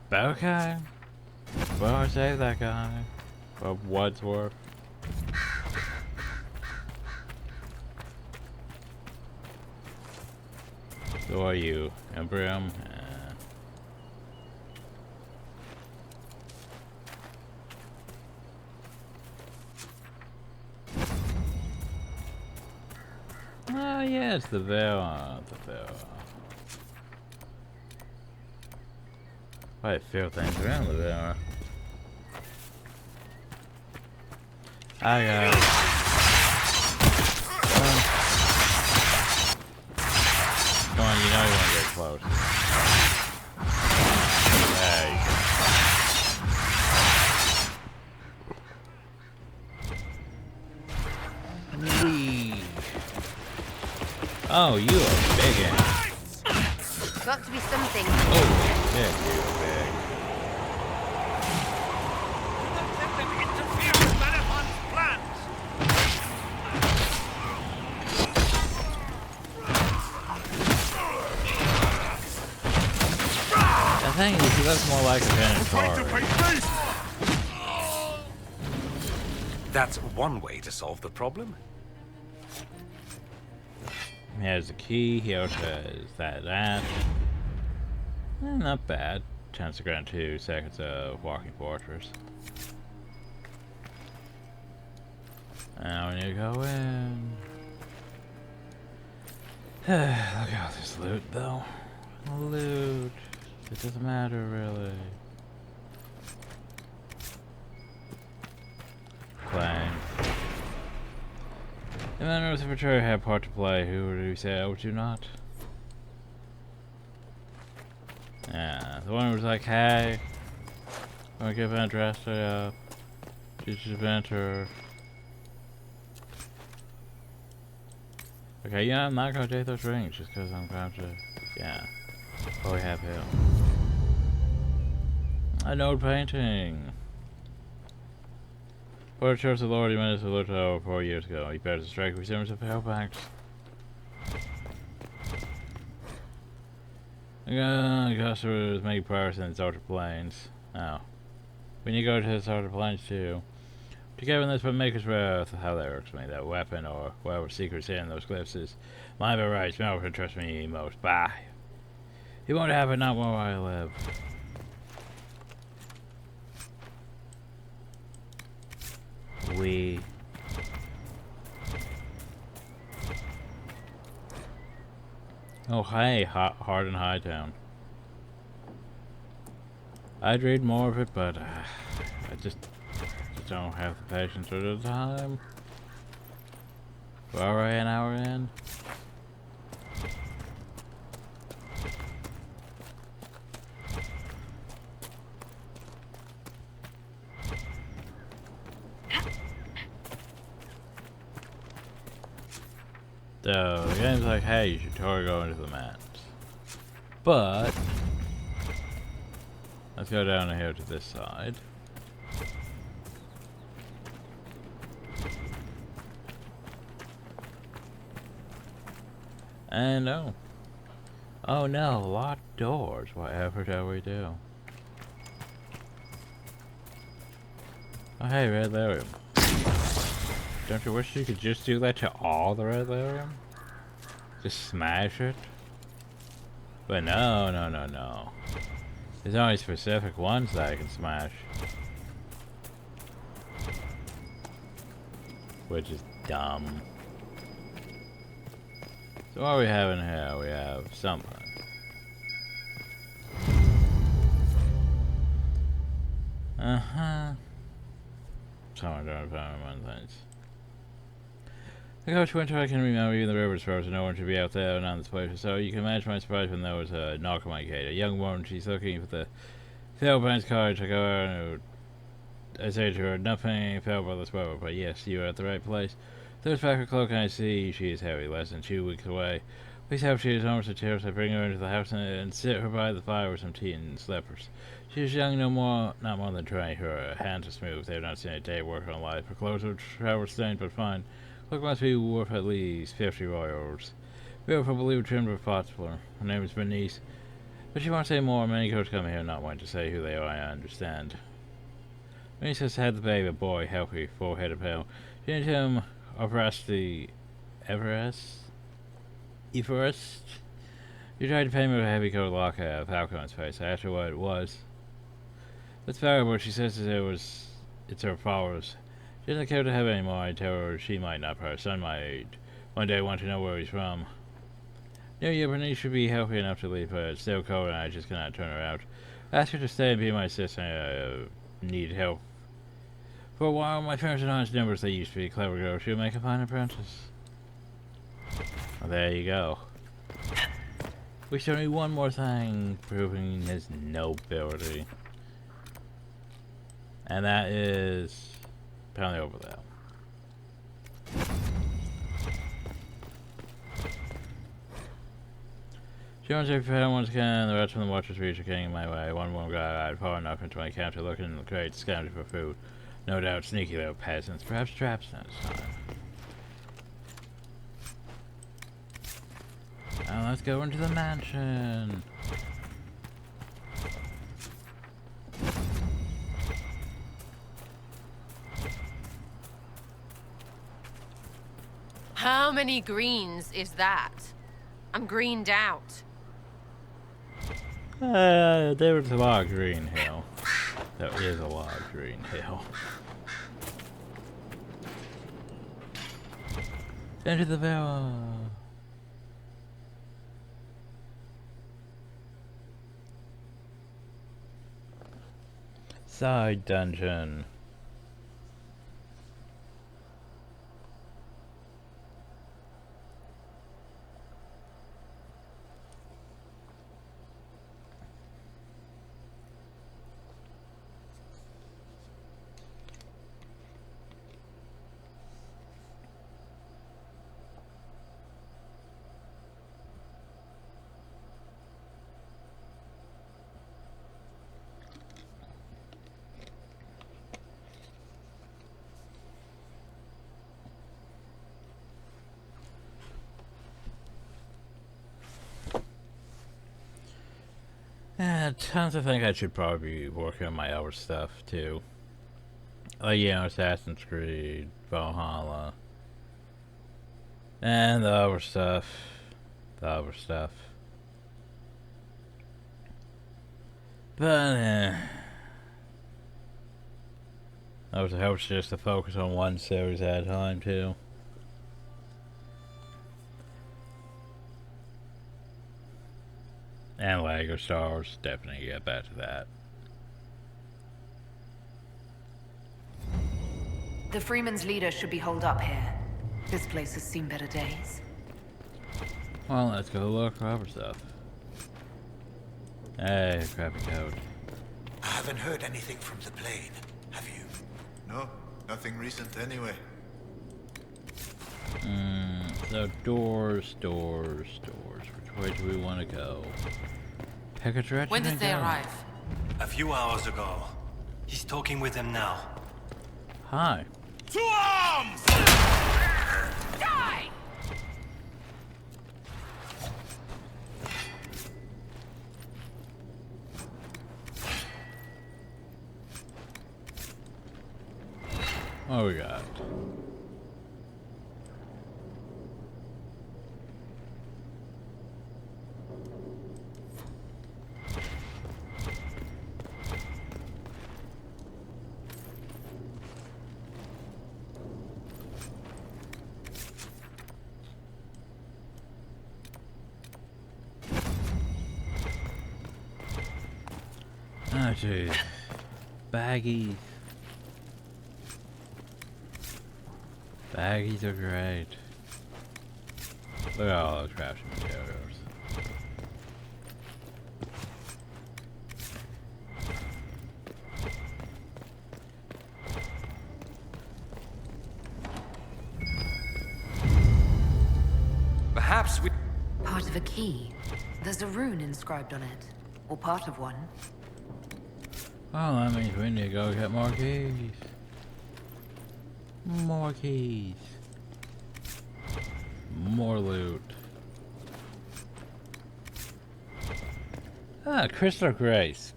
But okay. Well, I saved that guy. For what's worth. Who are you? Embryo? Oh yes, the Veilguard. I feel things around the Veilguard. Come on, you know you want to get close. There you go. Whee. Oh, you are big ass.
Got to be something.
Oh, shit, you are big.
Let them interfere with Marathon's plans.
The thing is, he looks more like a Veilguard.
That's one way to solve the problem.
He has the key, he also has that. Not bad. Chance to grant 2 seconds of walking fortress. Now we need to go in. Look at all this loot though. Loot. It doesn't matter really. Playing. And then if a traitor had part to play, who would we say, oh, do not? Yeah, the one who was like, hey, wanna give an address to teacher's event or... Okay, yeah, I'm not gonna take those rings just because I'm going to, yeah. Oh, we have him. A node painting. For the Church of the Lord, he managed to look over 4 years ago. He bears a strike resemblance of Hellbanks. Customers make progress in the outer planes. Oh. We need to go to the outer planes too. Together in this but make us aware of how that works me. That weapon or whatever secrets in those glyphs is mine by right. Smell can trust me most. Bye. He won't have it, not where I live. we. Oh, hey, Hard and Hightown. I'd read more of it, but I just don't have the patience or the time. We're already an hour in. So, the game's like, hey, you should totally go into the mats. But, let's go down here to this side. And, oh no, locked doors. Whatever shall we do? Oh, hey, red Larium. Don't you wish you could just do that to all the red Larium? Just smash it? But no. There's only specific ones that I can smash. Which is dumb. So what are we having here? We have something. Someone don't find one things. The coach went to I can remember even the river's frozen. No one should be out there and on this place. So you can imagine my surprise when there was a knock on my gate. A young woman, she's looking for the Failbank's car to go and I say to her, nothing fell by this weather, but yes, you are at the right place. Throws back her cloak and I see she is heavy, less than 2 weeks away. Please help, she is almost a tears. I bring her into the house and sit her by the fire with some tea and slippers. She is young, not more than 20. Her hands are smooth. They have not seen a day work on life. Her clothes are travel stained but fine. Look must be worth at least 50 royals. Beautiful blue trimmed with poplar. Her name is Bernice. But she won't say more. Many coaches come here not wanting to say who they are, I understand. Bernice has had the baby, a boy, healthy, full-headed pale. She named him Everest? You tried to pay me with a heavy coat lock of Falcon on his face. I asked her what it was. That's valuable. She says it's her followers. She doesn't care to have any more. I tell her she might not, but her son might one day want to know where he's from. New Year, Bernice should be healthy enough to leave, but it's still cold and I just cannot turn her out. Ask her to stay and be my assistant. I need help. For a while, my parents are not as numbers they used to be. Clever girl. She'll make a fine apprentice. Well, there you go. We still need one more thing, proving his nobility. And that is apparently over there. She wants every fan once again, the rest of the watchers reach are getting in my way. One more guy eyed far enough into my camp to look in the crates, scouting for food. No doubt sneaky little peasants, perhaps traps next time. Now let's go into the mansion.
How many greens is that? I'm greened out.
There was a lot of green hill. There is a lot of green hill. Enter the villa. Side dungeon. Tons of things I should probably be working on my other stuff too. Like, you know, Assassin's Creed, Valhalla, and the other stuff. But, Also helps just to focus on one series at a time, too. And Lego Star Wars, definitely get back to that.
The Freeman's leader should be holed up here. This place has seen better days.
Well, let's go look for other stuff. Hey, crappy code.
I haven't heard anything from the plane, have you?
No, nothing recent anyway.
So doors. Which way do we want to go? Pick a direction.
When did they
go.
arrive?
A few hours ago. He's talking with them now.
Hi.
To arms!
Die!
What we got? Oh, jeez. Baggies. Baggies are great. Look at all those crafting materials.
Perhaps we...
Part of a key. There's a rune inscribed on it. Or part of one.
Oh, that means we need to go get more keys. More keys. More loot. Ah, Crystal Grace.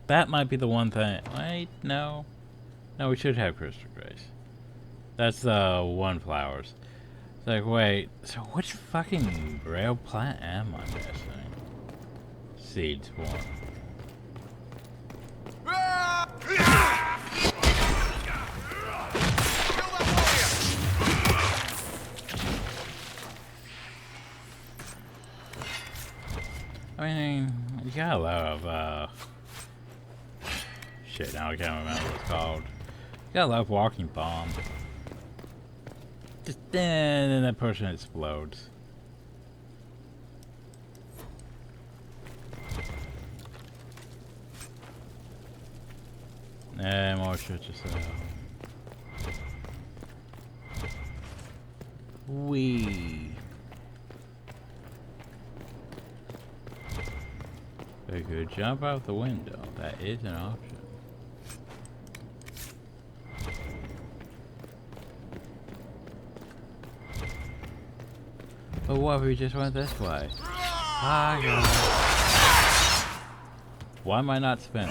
That might be the one thing. Wait, no. No, we should have Crystal Grace. That's the one flowers. It's like, wait, so which fucking rail plant am I missing? Seed swarm. I mean, you got a lot of, shit, now I can't remember what it's called. You got a lot of walking bomb. Just then that person explodes. And more shit to sell. Wee. We could jump out the window. That is an option. But what if we just went this way? Ah, God. Why am I not spinning?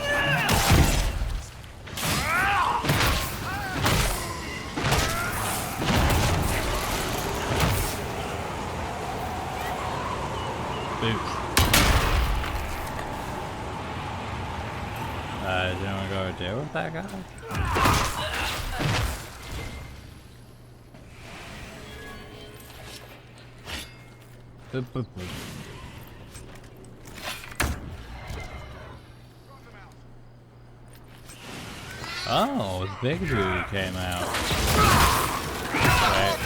Boots. Did anyone go deal with that guy? Boop, boop, boop. Oh, Big Dude came out. Right.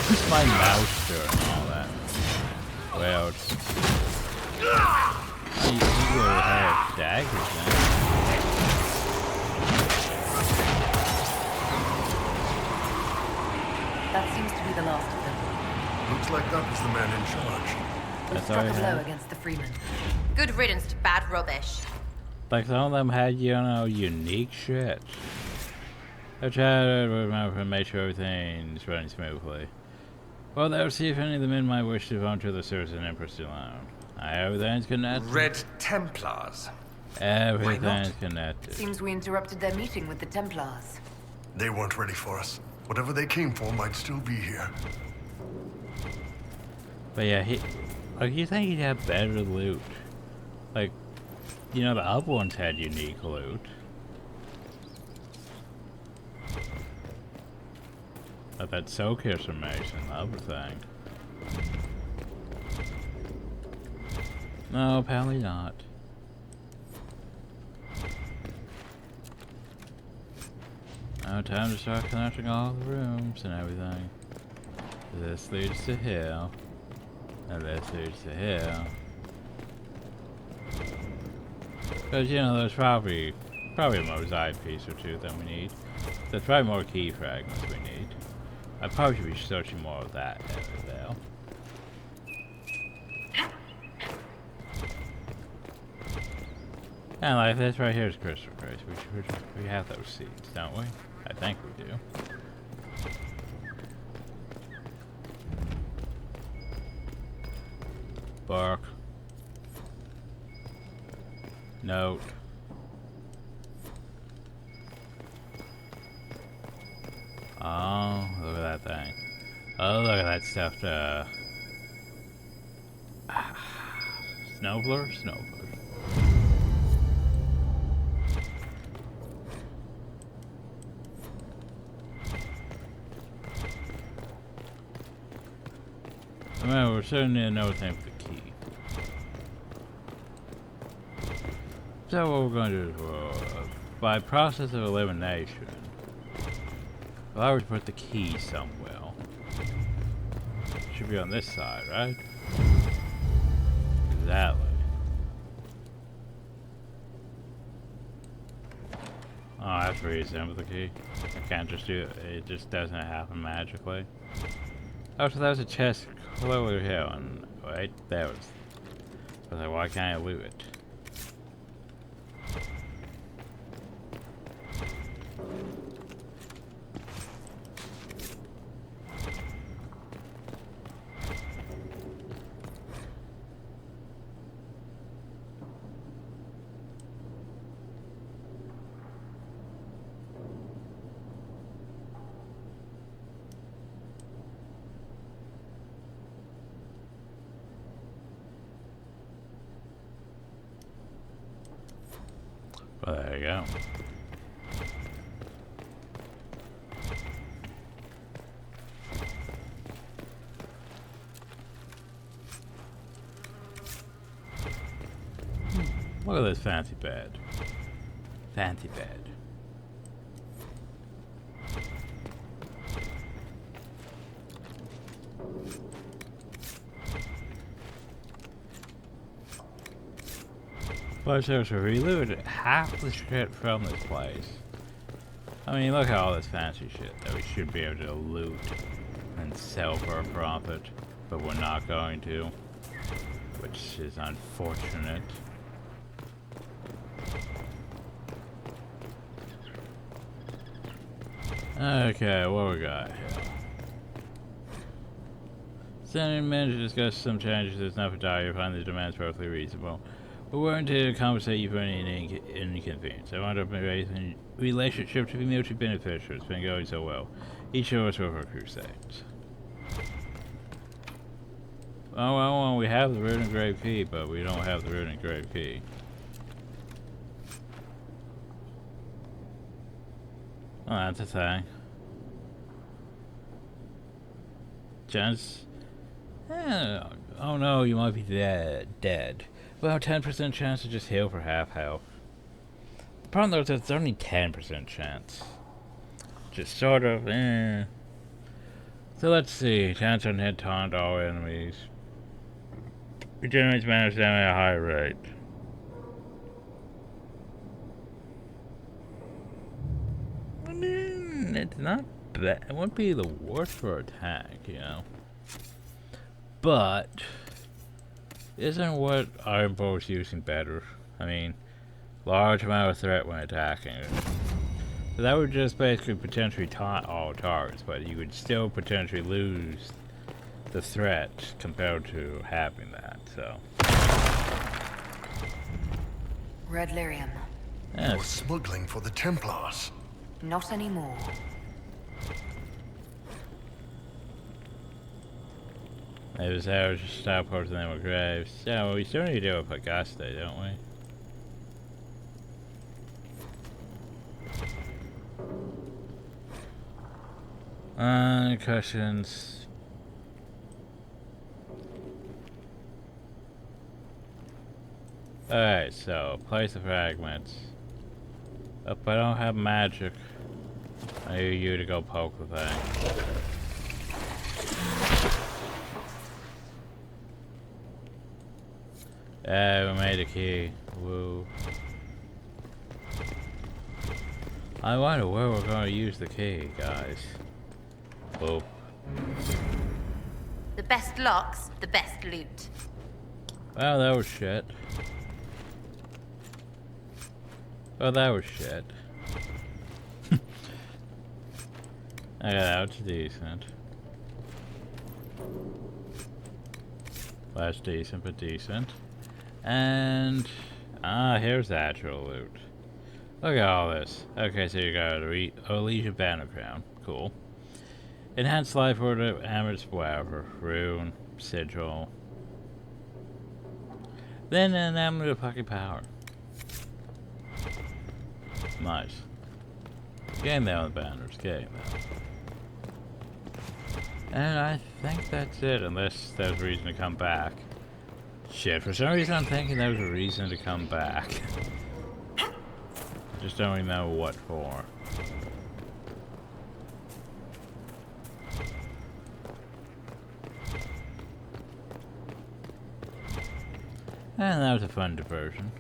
Who's my mouse doing all that? Well, he really had daggers now.
That seems to be the last of them.
Looks like that was the man in charge.
We
That's all
struck
you
a blow
have?
against the Freeman.
Good riddance to bad rubbish.
Like some of them had, you know, unique shit. I tried to remember and make sure everything's running smoothly. Well, they'll see if any of the men might wish to volunteer the service in Empress alone. Everything's connected.
Red Templars.
Everything's connected.
Seems we interrupted their meeting with the Templars.
They weren't ready for us. Whatever they came for might still be here.
But yeah, like, you think he'd have better loot? Like, You know, the other ones had unique loot. But that soak information, the other thing. No, apparently not. Now time to start connecting all the rooms and everything. This leads to here. And this leads to here. Because, you know, there's probably a mosaic piece or two that we need. There's probably more key fragments we need. I probably should be searching more of that area there. And like this right here is crystal Christ. We have those seeds, don't we? I think we do. Bark. Note. Oh, look at that thing. Oh, look at that stuff. Snowblur? Snowblur. Well, we're certainly need another thing for the key. So what we're going to do is, by process of elimination, if I were to put the key somewhere, it should be on this side, right? Exactly. Oh, I have to reassemble the key. I can't just do it. It just doesn't happen magically. Oh, so that was a chest over here, and right there was. I was like, why can't I loot it? Well, there you go. Look at this fancy bed. Fancy bed. But seriously, we looted half the shit from this place. I mean, look at all this fancy shit that we should be able to loot and sell for a profit, but we're not going to, which is unfortunate. Okay, what we got here? Senate managed to discuss some changes that's not for dire. You find the demands perfectly reasonable. We're willing to compensate you for any inconvenience. I want a relationship to be mutually beneficial. It's been going so well. Each of us over crusades. Oh, well, we have the rune and grave key, but we don't have the rune and grave key. Oh, that's a thing. Chance? Oh no, you might be dead. Well, 10% chance to just heal for half health. The problem though is that it's only 10% chance. Just sort of, So let's see. Chance on hit taunt all enemies. Regenerates mana damage at a high rate. I mean, it's not bad. It wouldn't be the worst for attack, you know. But isn't what Iron Bow is using better? I mean, large amount of threat when attacking. So that would just basically potentially taunt all targets, but you would still potentially lose the threat compared to having that, so.
Red lyrium.
You're smuggling for the Templars.
Not anymore.
It was how just stop ports and then with graves. Yeah, well, we still need to deal with Pagaste, don't we? Cushions. Alright, so place the fragments. Oh, but I don't have magic. I need you to go poke the thing. Yeah, we made a key. Woo. I wonder where we're gonna use the key, guys. Boop.
The best locks, the best loot.
Well, that was shit. Oh, that was shit. Okay, that was decent. Less decent, but decent. And here's the actual loot. Look at all this. Okay, so you got a Legion Banner Crown. Cool. Enhanced Life Order, Hammered Splatter, Rune, Sigil. Then an Amulet of Fucking Power. Nice. Getting there on the banners, getting there. And I think that's it, unless there's a reason to come back. Shit, for some reason I'm thinking there's a reason to come back. Just don't remember what for. And that was a fun diversion.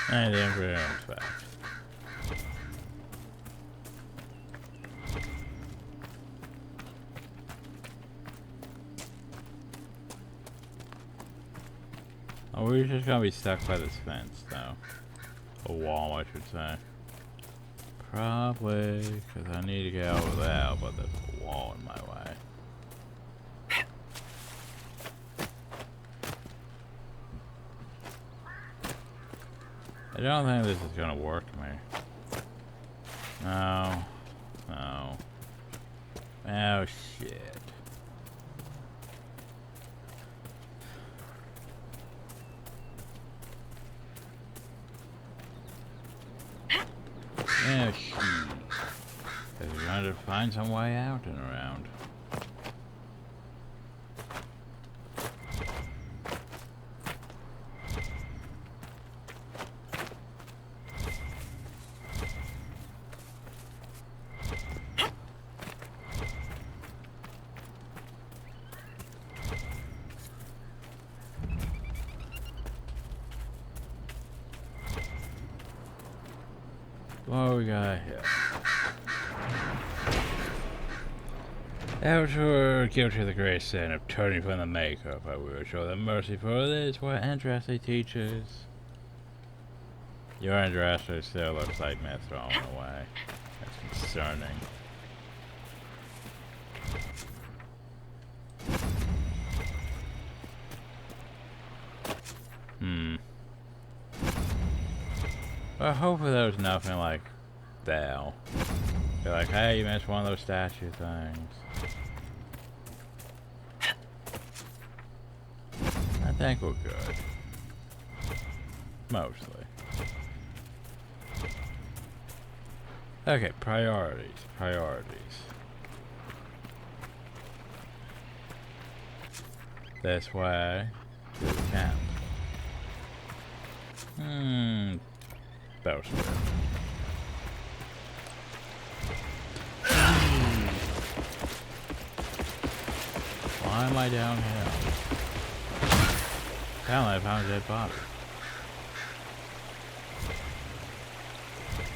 And the Emperor comes back. Oh, we're just gonna be stuck by this fence, though. A wall, I should say. Probably, because I need to get over there, but there's a wall in my way. I don't think this is gonna work me. No. No. Oh, shit. Oh, shit. Because we're going to find some way out and around. What we got here? Elder guilty of the great sin of turning from the Maker, but we will show them mercy for this. What Andraste teaches. Your Andraste still looks like myth thrown away. That's concerning. Well, hopefully there's nothing like that. Be like, hey, you missed one of those statue things. I think we're good. Mostly. Okay, priorities. Priorities. This way to the camp. Bowser. Why am I down here? Apparently I found a dead body.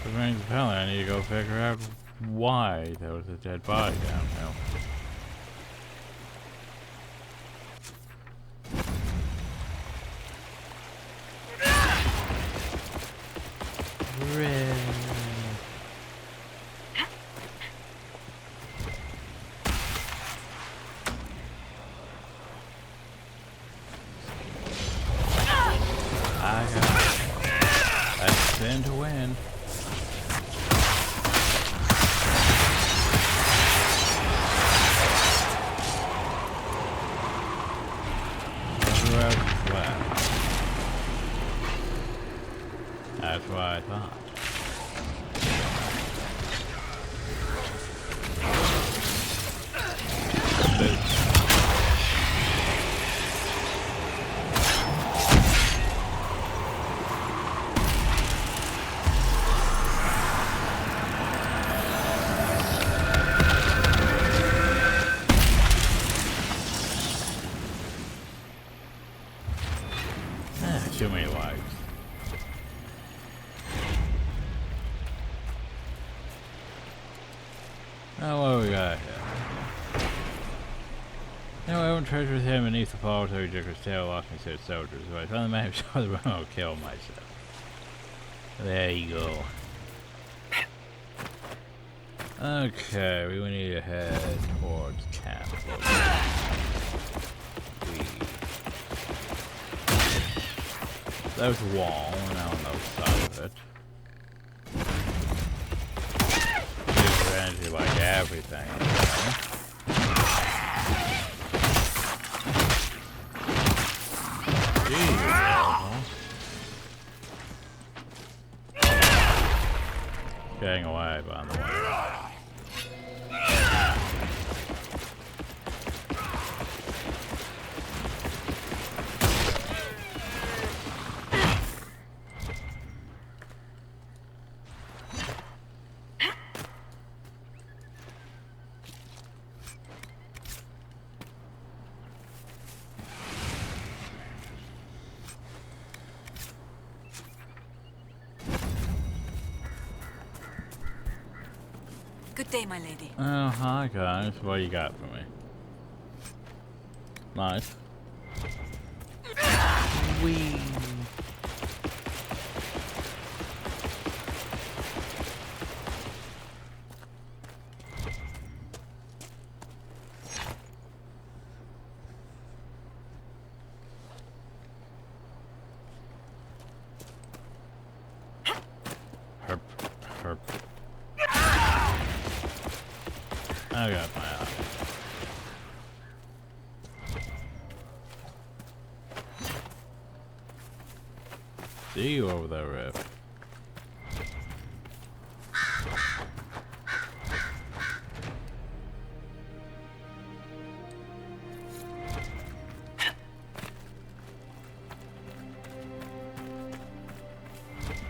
Which means apparently I need to go figure out why there was a dead body downhill. Red. I spin to win. Who else is left? That's what I thought. Too many lives. Oh, what do we got here? No, I won't treasure with him beneath the fall, so he took his tail, lost me to his soldiers. So I found the man who saw the room, I'll kill myself. There you go. Okay, we need to head towards camp. There's a wall, and on the other side of it. Gives energy like everything. Getting away, by the way.
Good day, my lady.
Oh, hi guys. What do you got for me? Nice. Wee. Herp. Herp. I got my eye. See you over there, Rip.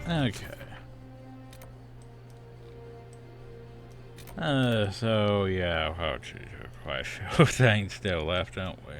Okay. So yeah, oh geez, we're quite a few things still left, don't we?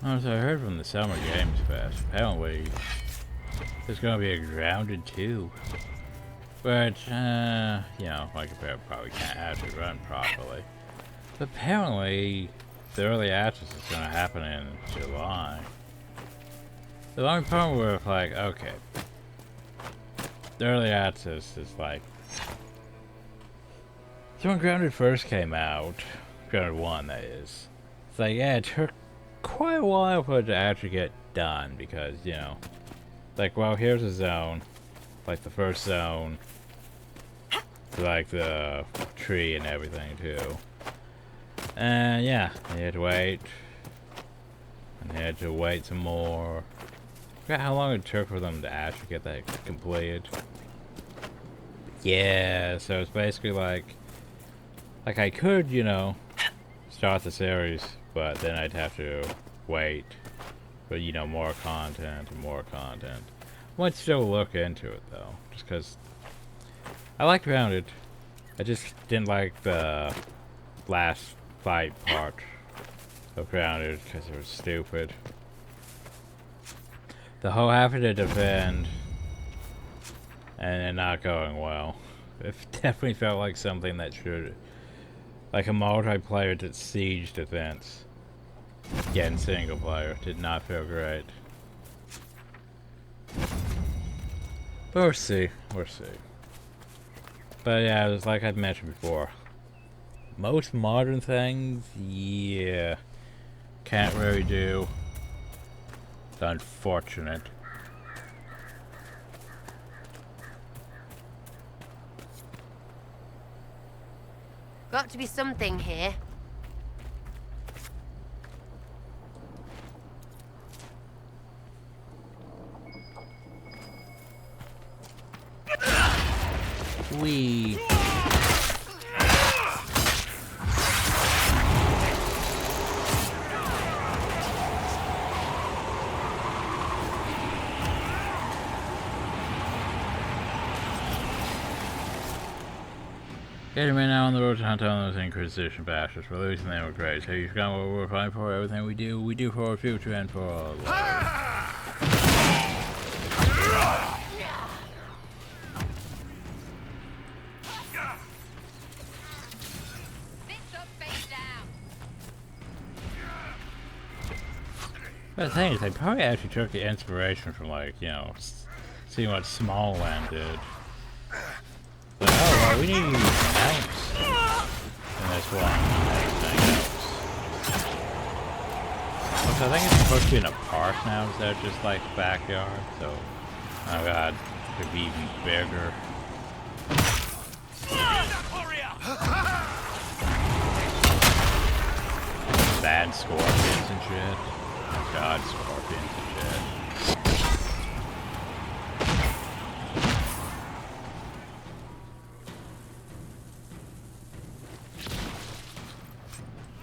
Honestly, I heard from the Summer Games Fest, apparently there's gonna be a Grounded 2. Which, you know, like I probably can't actually run properly. But apparently, the early access is gonna happen in July. The only problem with, like, okay. The early access is like... So when Grounded first came out, Grounded 1 that is, it's like, yeah, it took quite a while for it to actually get done because, you know, like, well, here's a zone, like the first zone, like the tree and everything too. And yeah, you had to wait, and you had to wait some more. I forgot how long it took for them to actually get that completed. Yeah, so it's basically like I could, you know, start the series, but then I'd have to wait for, you know, more content and more content. I might still look into it though, just because I liked Grounded. I just didn't like the last fight part of Grounded because it was stupid. The whole having to defend and it not going well. It definitely felt like something that should, like a multiplayer siege defense. Again, single player did not feel great. But we'll see. We'll see. But yeah, it was like I'd mentioned before. Most modern things, yeah, can't really do. It's unfortunate.
Got to be something here.
Wee. Getting me now on the road to hunt down those Inquisition bastards. We're losing them with grace. Have you forgotten what we're fighting for? Everything we do for our future and for our lives. But the thing is, they probably actually took the inspiration from, like, you know, seeing what Smallland did. But, oh, well, we need to use mounts in this one and everything else. So I think it's supposed to be in a park now instead of just, like, backyard. So, oh god, it could be even bigger. Bad scorpions and shit. Oh god, scorpions and shit.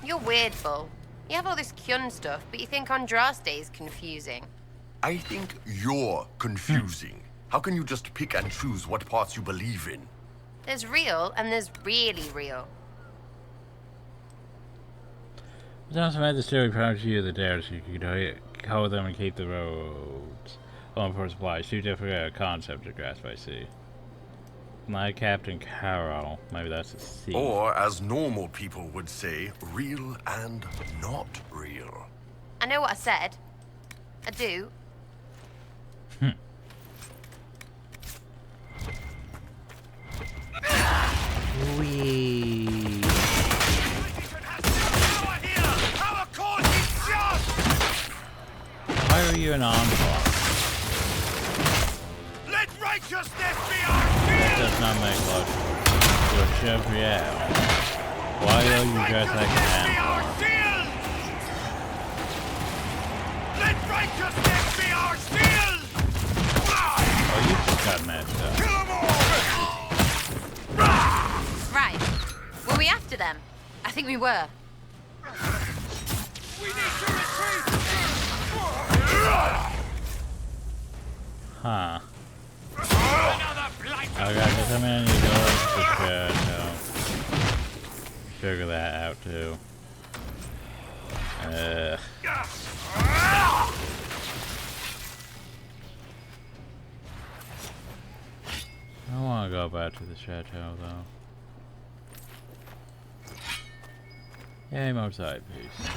You're weird, Bull. You have all this Kyun stuff, but you think Andraste is confusing.
I think you're confusing. How can you just pick and choose what parts you believe in?
There's real, and there's really real.
It's also made the story promise you the dare so you could hold them and keep the roads on for supplies. Two different concepts to grasp, I see. My Captain Carol. Maybe that's a C.
Or, as normal people would say, real and not real.
I know what I said. I do.
Wee. Why are you an encore?
Let righteousness be our
That does not make logic. You're a Chevriel. Why are you dressed like an encore?
Let righteousness be our shield!
Oh, you just got messed up.
Kill them all!
Right. Were we after them? I think we were.
We need to retreat!
Huh. Oh god, there's so many doors to figure that out too. And I want to go back to the chateau, though. Yay, more side piece.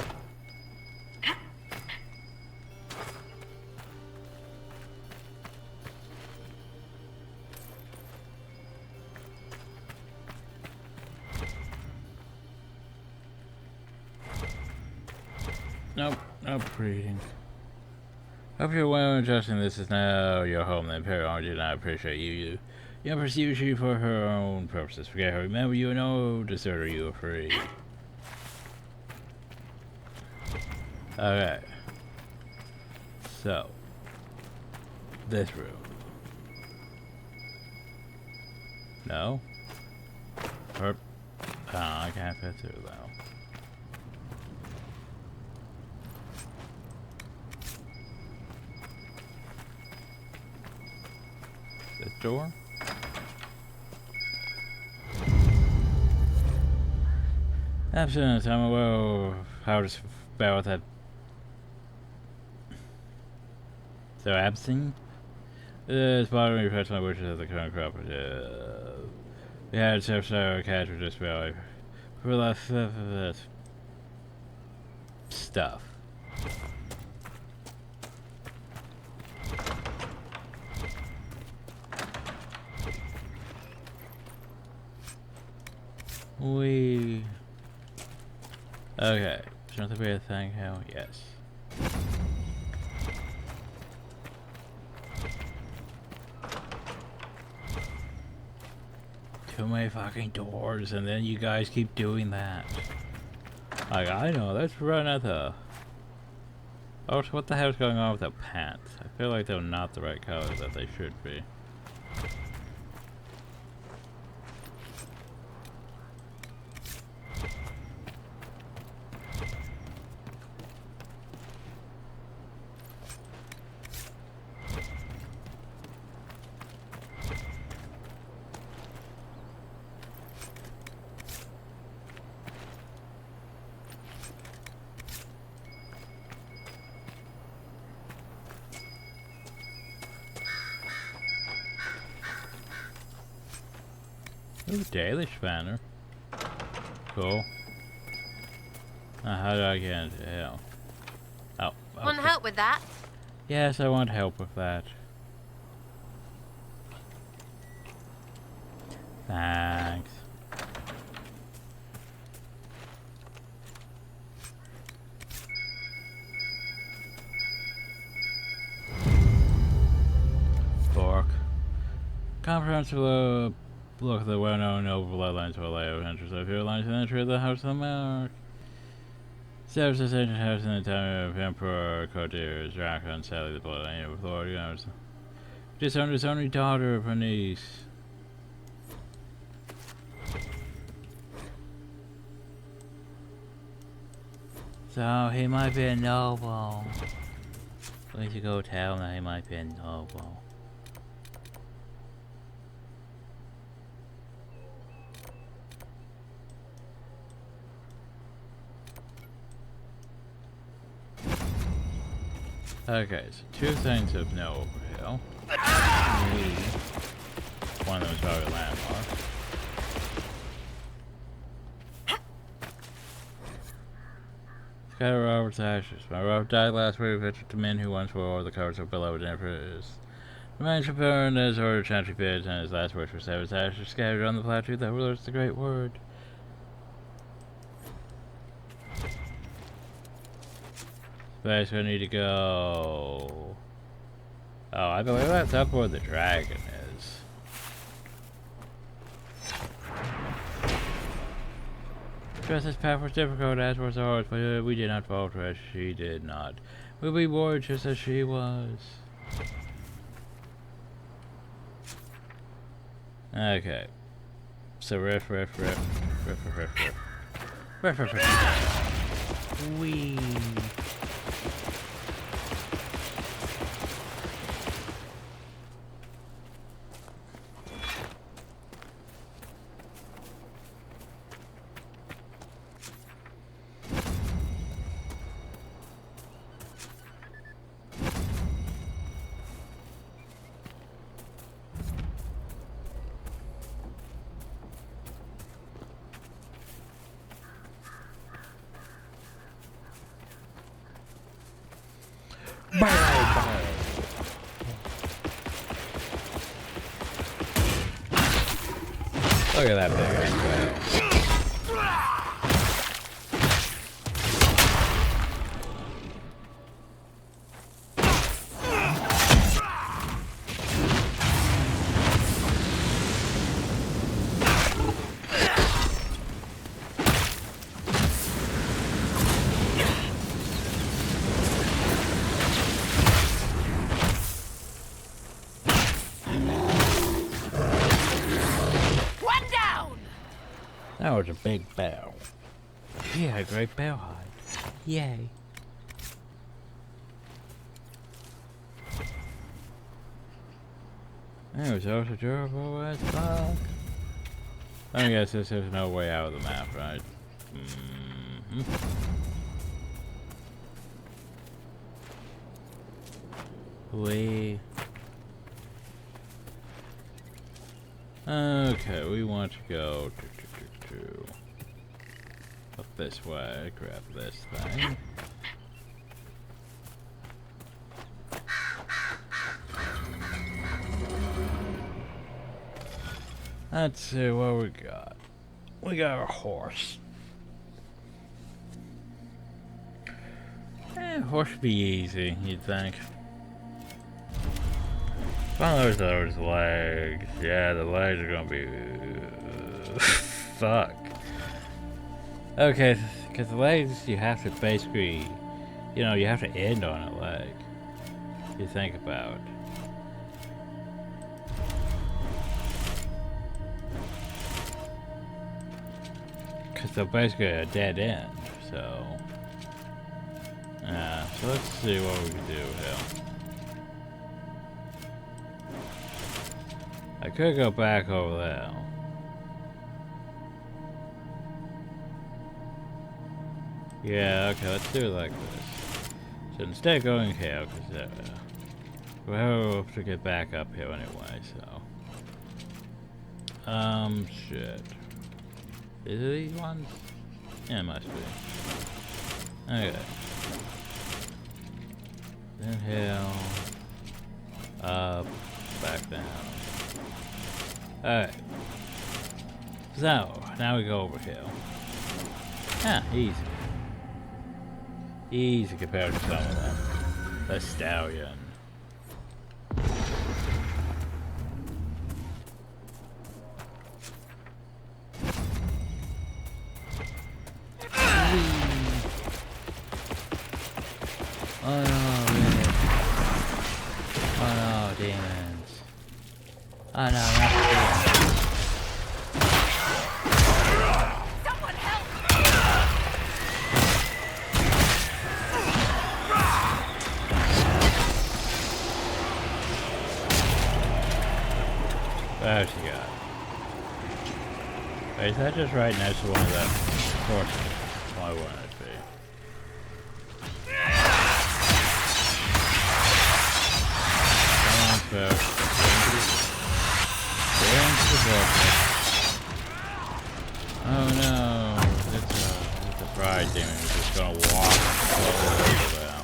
Nope, reading. Hope you're well adjusting. This is now your home. The Imperial Army did not appreciate you. You pursues you for her own purposes. Forget her. Remember, you are no deserter. You are free. Okay. So, this room. No? Or, I can't fit through though. This door? Absolutely, I'm aware of how to spell with that. So absent? This bottom reflects my wishes of the current crop. We had several cats with this spell. For the stuff. Okay. There's nothing to be a thing now. Yes. Too many fucking doors, and then you guys keep doing that. Like, I know, let's run at the... Oh, so what the hell's going on with the pants? I feel like they're not the right color that they should be. Ooh, Daily Spanner. Cool. Now, how do I get into hell? Oh. Okay.
Want help with that?
Yes, I want help with that. Thanks. Fork. Comprehensive look at the well-known noble bloodlines for a layout of interest of your lines and entry of the House of the Monarch. Serves this ancient house in the time of Emperor Codir, Dracon, Sally the bloodline of authority. Disowned his only daughter of her niece. So he might be a noble. We should go tell him that he might be a noble. Okay, so two things of note over here. One of them is probably a landmark. Scatter Robert's ashes. My Robert died last week, ventured to men who once wore the colors of beloved emperors. The man shall burn as ordered chantry bids, and his last wish was to have his ashes scattered on the plateau that rules the great word. Place I need to go. Oh, I believe that's up where the dragon is. Just this path was difficult, as was ours, but we did not falter as she did not. We'll be warred just as she was. Okay. So riff. Wee. Look at that big ass whale. That was a big bell. He had a great bell hide. Yay. It was also durable as fuck. I guess there's no way out of the map, right? Okay, we want to go up this way, grab this thing. Let's see what we got. We got a horse. Horse would be easy, you'd think. Follow those legs. Yeah, the legs are gonna be... fuck. Okay, because the legs, you have to basically... You know, you have to end on a leg. You think about. Because they're basically a dead end, so... Yeah, so let's see what we can do here. I could go back over there. Yeah, okay, let's do it like this. So instead of going here, because we'll have to get back up here anyway, so. Shit. Is it these ones? Yeah, it must be. Okay. Then hill. Up. Back down. Alright. So, now we go over here. Ah, easy. Easy compared to some of them. The stallion. Oh no, man. Oh no, demons. Oh no, not the demons.
Someone help!
What she got? Wait, is that just right next to one of them? Of course it is. Why wouldn't it be? Come on, folks. Oh no, it's a pride demon. We're just gonna walk slowly over there.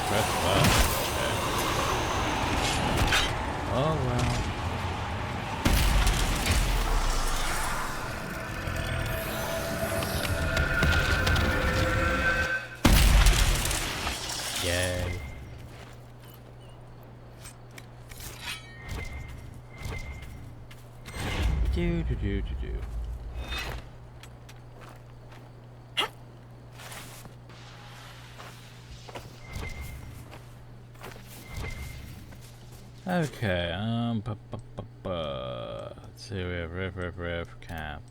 Press the button. Okay. Oh well. Yay. Do. Okay, let's see, we have riff, cap.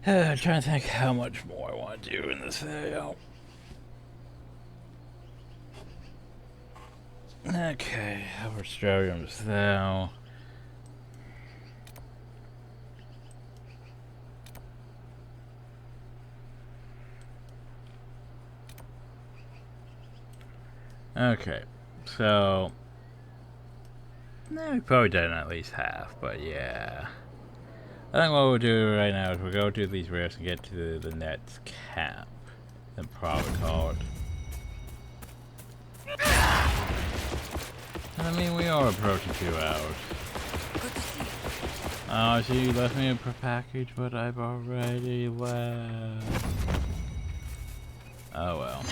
I'm trying to think how much more I want to do in this video. Okay, our Australians now. Okay, so we probably done at least half, but yeah. I think what we'll do right now is we'll go do these rifts and get to the next camp. Then probably call it. I mean, we are approaching 2 hours. Oh, so you left me a package, but I've already left. Oh well.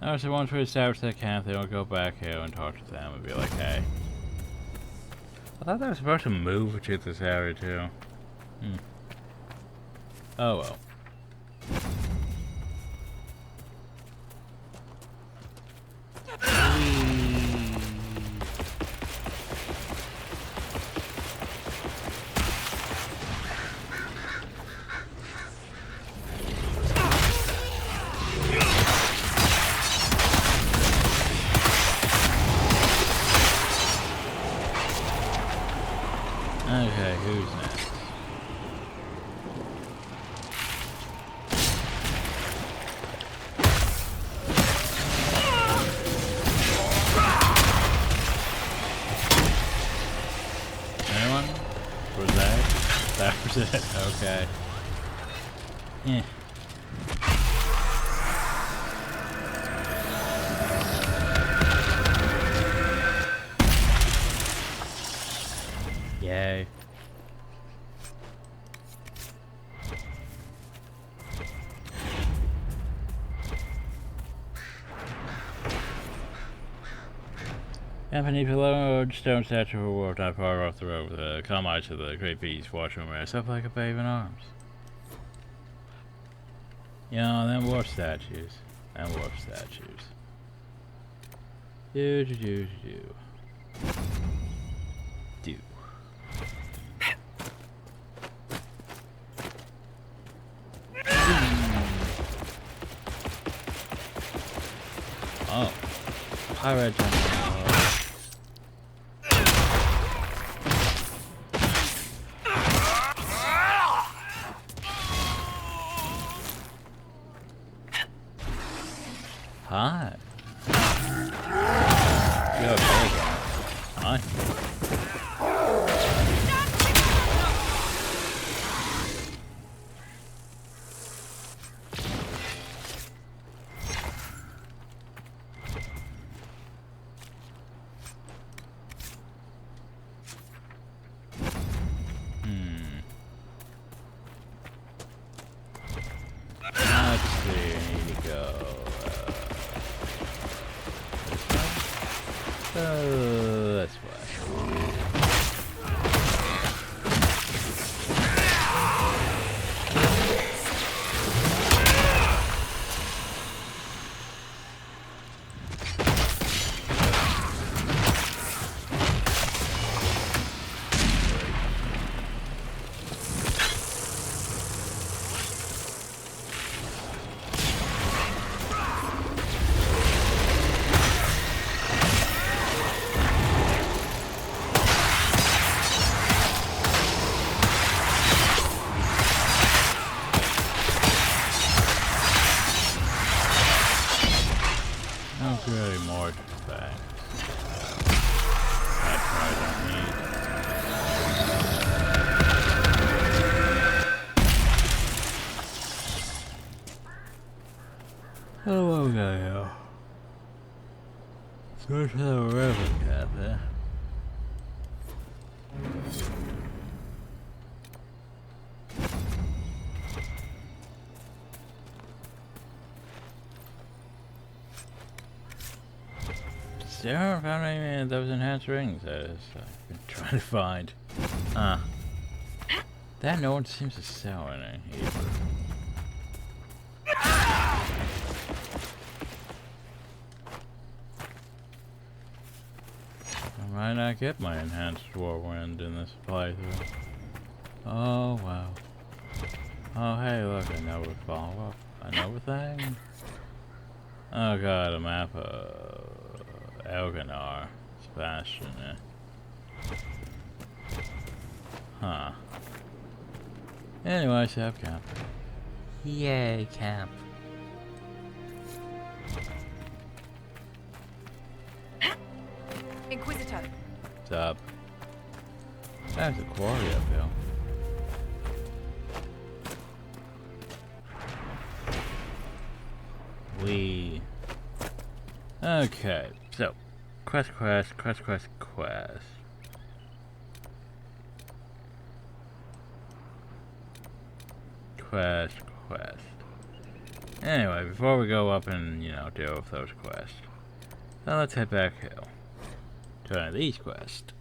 Oh, so once we establish that camp, then we'll go back here and talk to them and be like, hey. I thought they were supposed to move to this area too. Oh well. Okay, who's next? Anyone? Was that? That was it, okay. Yeah. Yay. Beneath a large stone statue of a wolf not far off the road with a calm eye to the great beast watching over myself like a babe in arms. You know, them wolf statues. Them wolf statues. Do. Oh. Pirate general. Hi. You okay? Hi. Let's see, I need to go. This way. Not really more things. That's what I don't need. Hello, guy. Go to the river cafe. Still haven't found any of those enhanced rings I've been trying to find. That no one seems to sell any either. I might not get my enhanced whirlwind in this playthrough. Oh wow. Oh hey, look, another follow-up. Another thing? Oh god, a map of Elganar, Sebastian, Huh. Anyway, sub camp. Yay, camp. up. There's a quarry up here. Okay, so quest. Anyway, before we go up and, you know, deal with those quests, now let's head back hill to one of these quests.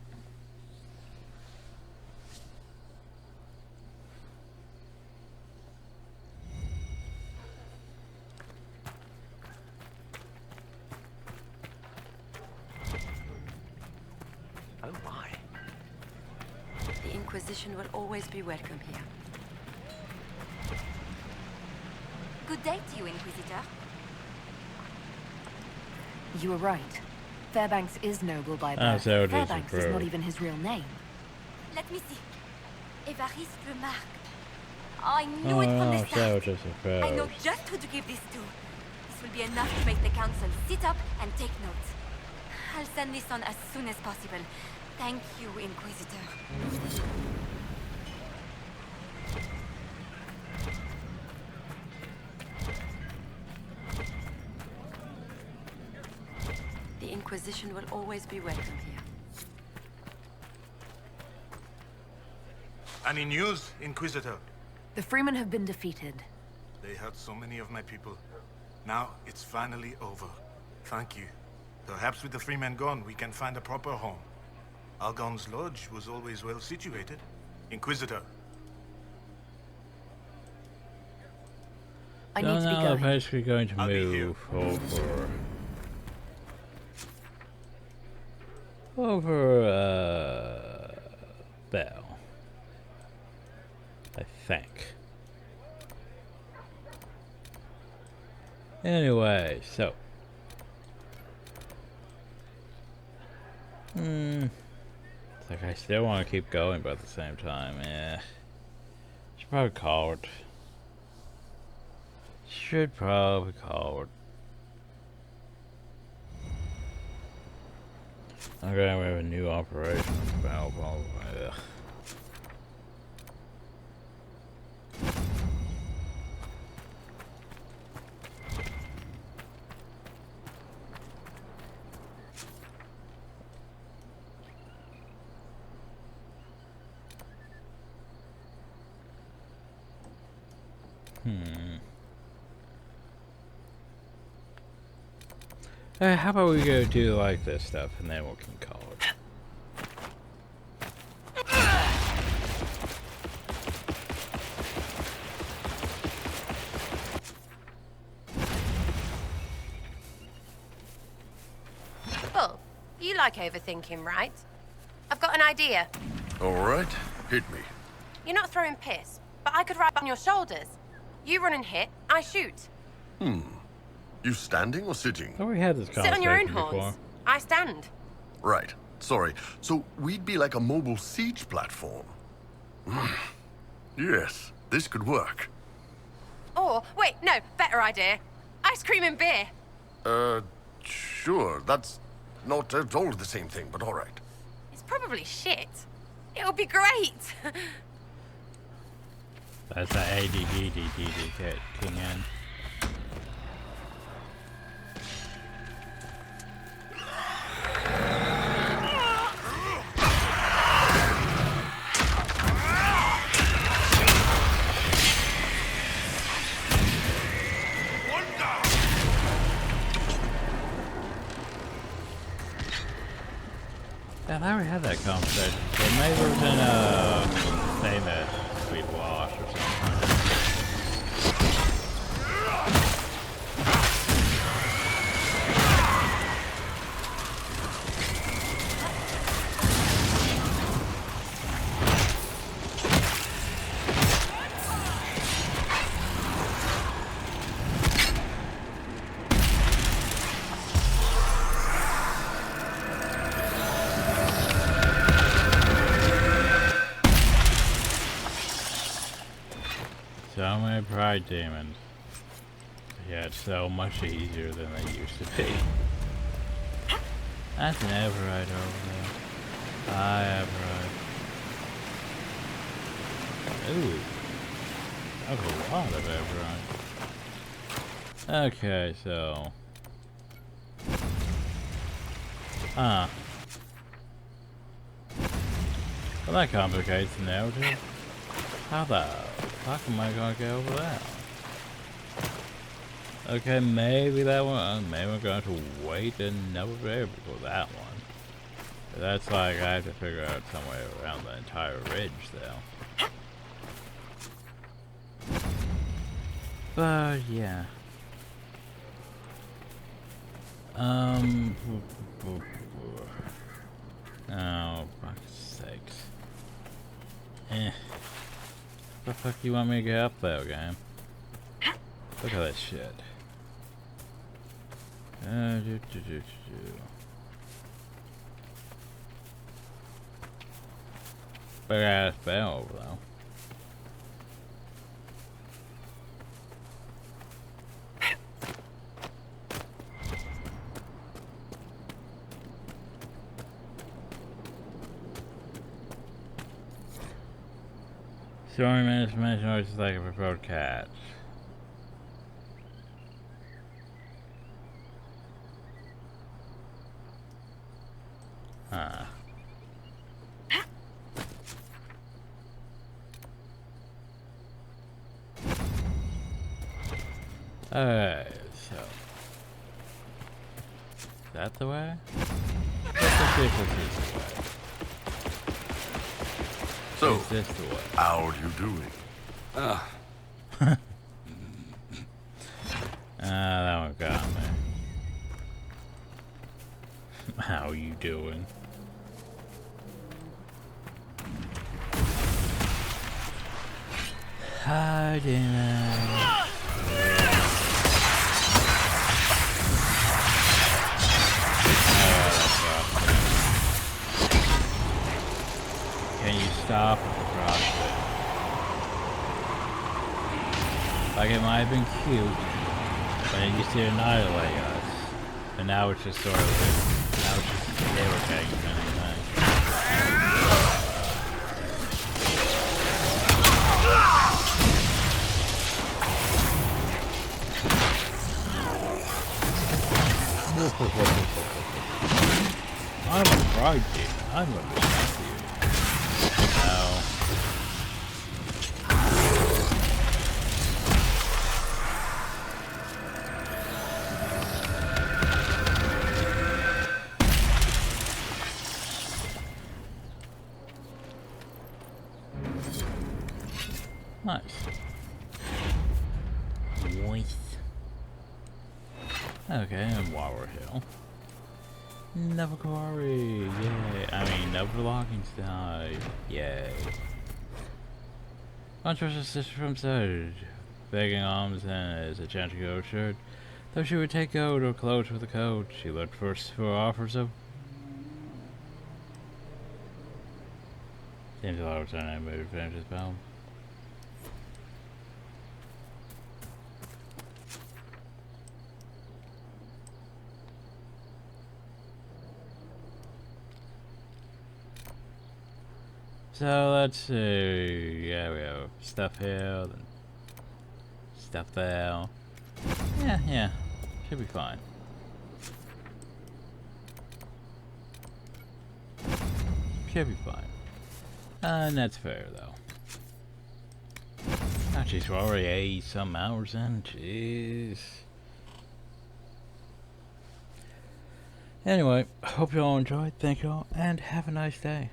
Oh my.
The Inquisition will always be welcome here.
Good day to you, Inquisitor.
You were right. Fairbanks is noble by
Ah,
birth.
so it is
Fairbanks is not
approved.
even his real name.
Let me see. Évariste Remarque. I knew it from the
Oh,
start.
so just
I know
approved.
just who to give this to. This will be enough to make the council sit up and take notes. I'll send this on as soon as possible. Thank you, Inquisitor.
The Inquisition will always be welcome here.
Any news, Inquisitor?
The Freemen have been defeated.
They hurt so many of my people. Now it's finally over. Thank you. Perhaps with the Freemen gone, we can find a proper home. Algon's lodge was always well situated. Inquisitor.
I need to be
I'm
going.
basically going to
I'll be here.
move over Bell, I think. Anyway, so it's like I still want to keep going, but at the same time, should probably call it. Should probably call it. Okay, we have a new operation. Ugh. How about we go do like this stuff and then we can call it.
Bull, you like overthinking, right? I've got an idea.
All right, hit me.
You're not throwing piss, but I could ride on your shoulders. You run and hit, I shoot.
You standing or sitting?
Oh, we had this
Sit
conversation
on your own
before.
horns. I stand.
Right. Sorry. So we'd be like a mobile siege platform. Yes, this could work.
Or, wait, no, better idea. Ice cream and beer.
Sure. That's not at all the same thing, but all right.
It's probably shit. It'll be great.
That's the ADD King in. Yeah, I already had that conversation. So maybe it was in famous Sweet Wash or something. So many pride demons. Yeah, it's so much easier than they used to be. That's an override over there. I have right. Ooh. That's a lot of Everite. Okay, so. Well, that complicates the narrative. How the fuck am I gonna get over that? Okay, maybe that one. Maybe we're going to wait another variable for that one. But that's like I have to figure out some way around the entire ridge, though. But yeah. Oh, fuck's sakes. What the fuck you want me to get up there, game? Look at that shit. Big ass bell over though. Story management noise is like a preferred catch. Huh. Alright, so. Is that the way? Let's see if this is the way.
So,
is this the way?
how are you doing?
That one got me. How you doing? How doing? Can you stop with the CrossFit? Like, it might have been cute, but it used to annihilate us. And now it's just sort of, now it's just irritating if anything. I'm a pride demon. I'm a respect you. No. Nice. Moist. Okay, and Water Hill. Neverquarry, yay. I mean, Neverlocking Side, yay. Untrusted sister from Surge, begging alms and is a gentle goat shirt. Though she would take goat or clothes with a coat, she looked first for offers of. Seems a lot of time I moved to finish this battle. So let's see, yeah, we have stuff here, then stuff there. Yeah, should be fine. Should be fine. And that's fair though. Oh jeez, we're already 80 some hours in, jeez. Anyway, hope you all enjoyed, thank you all, and have a nice day.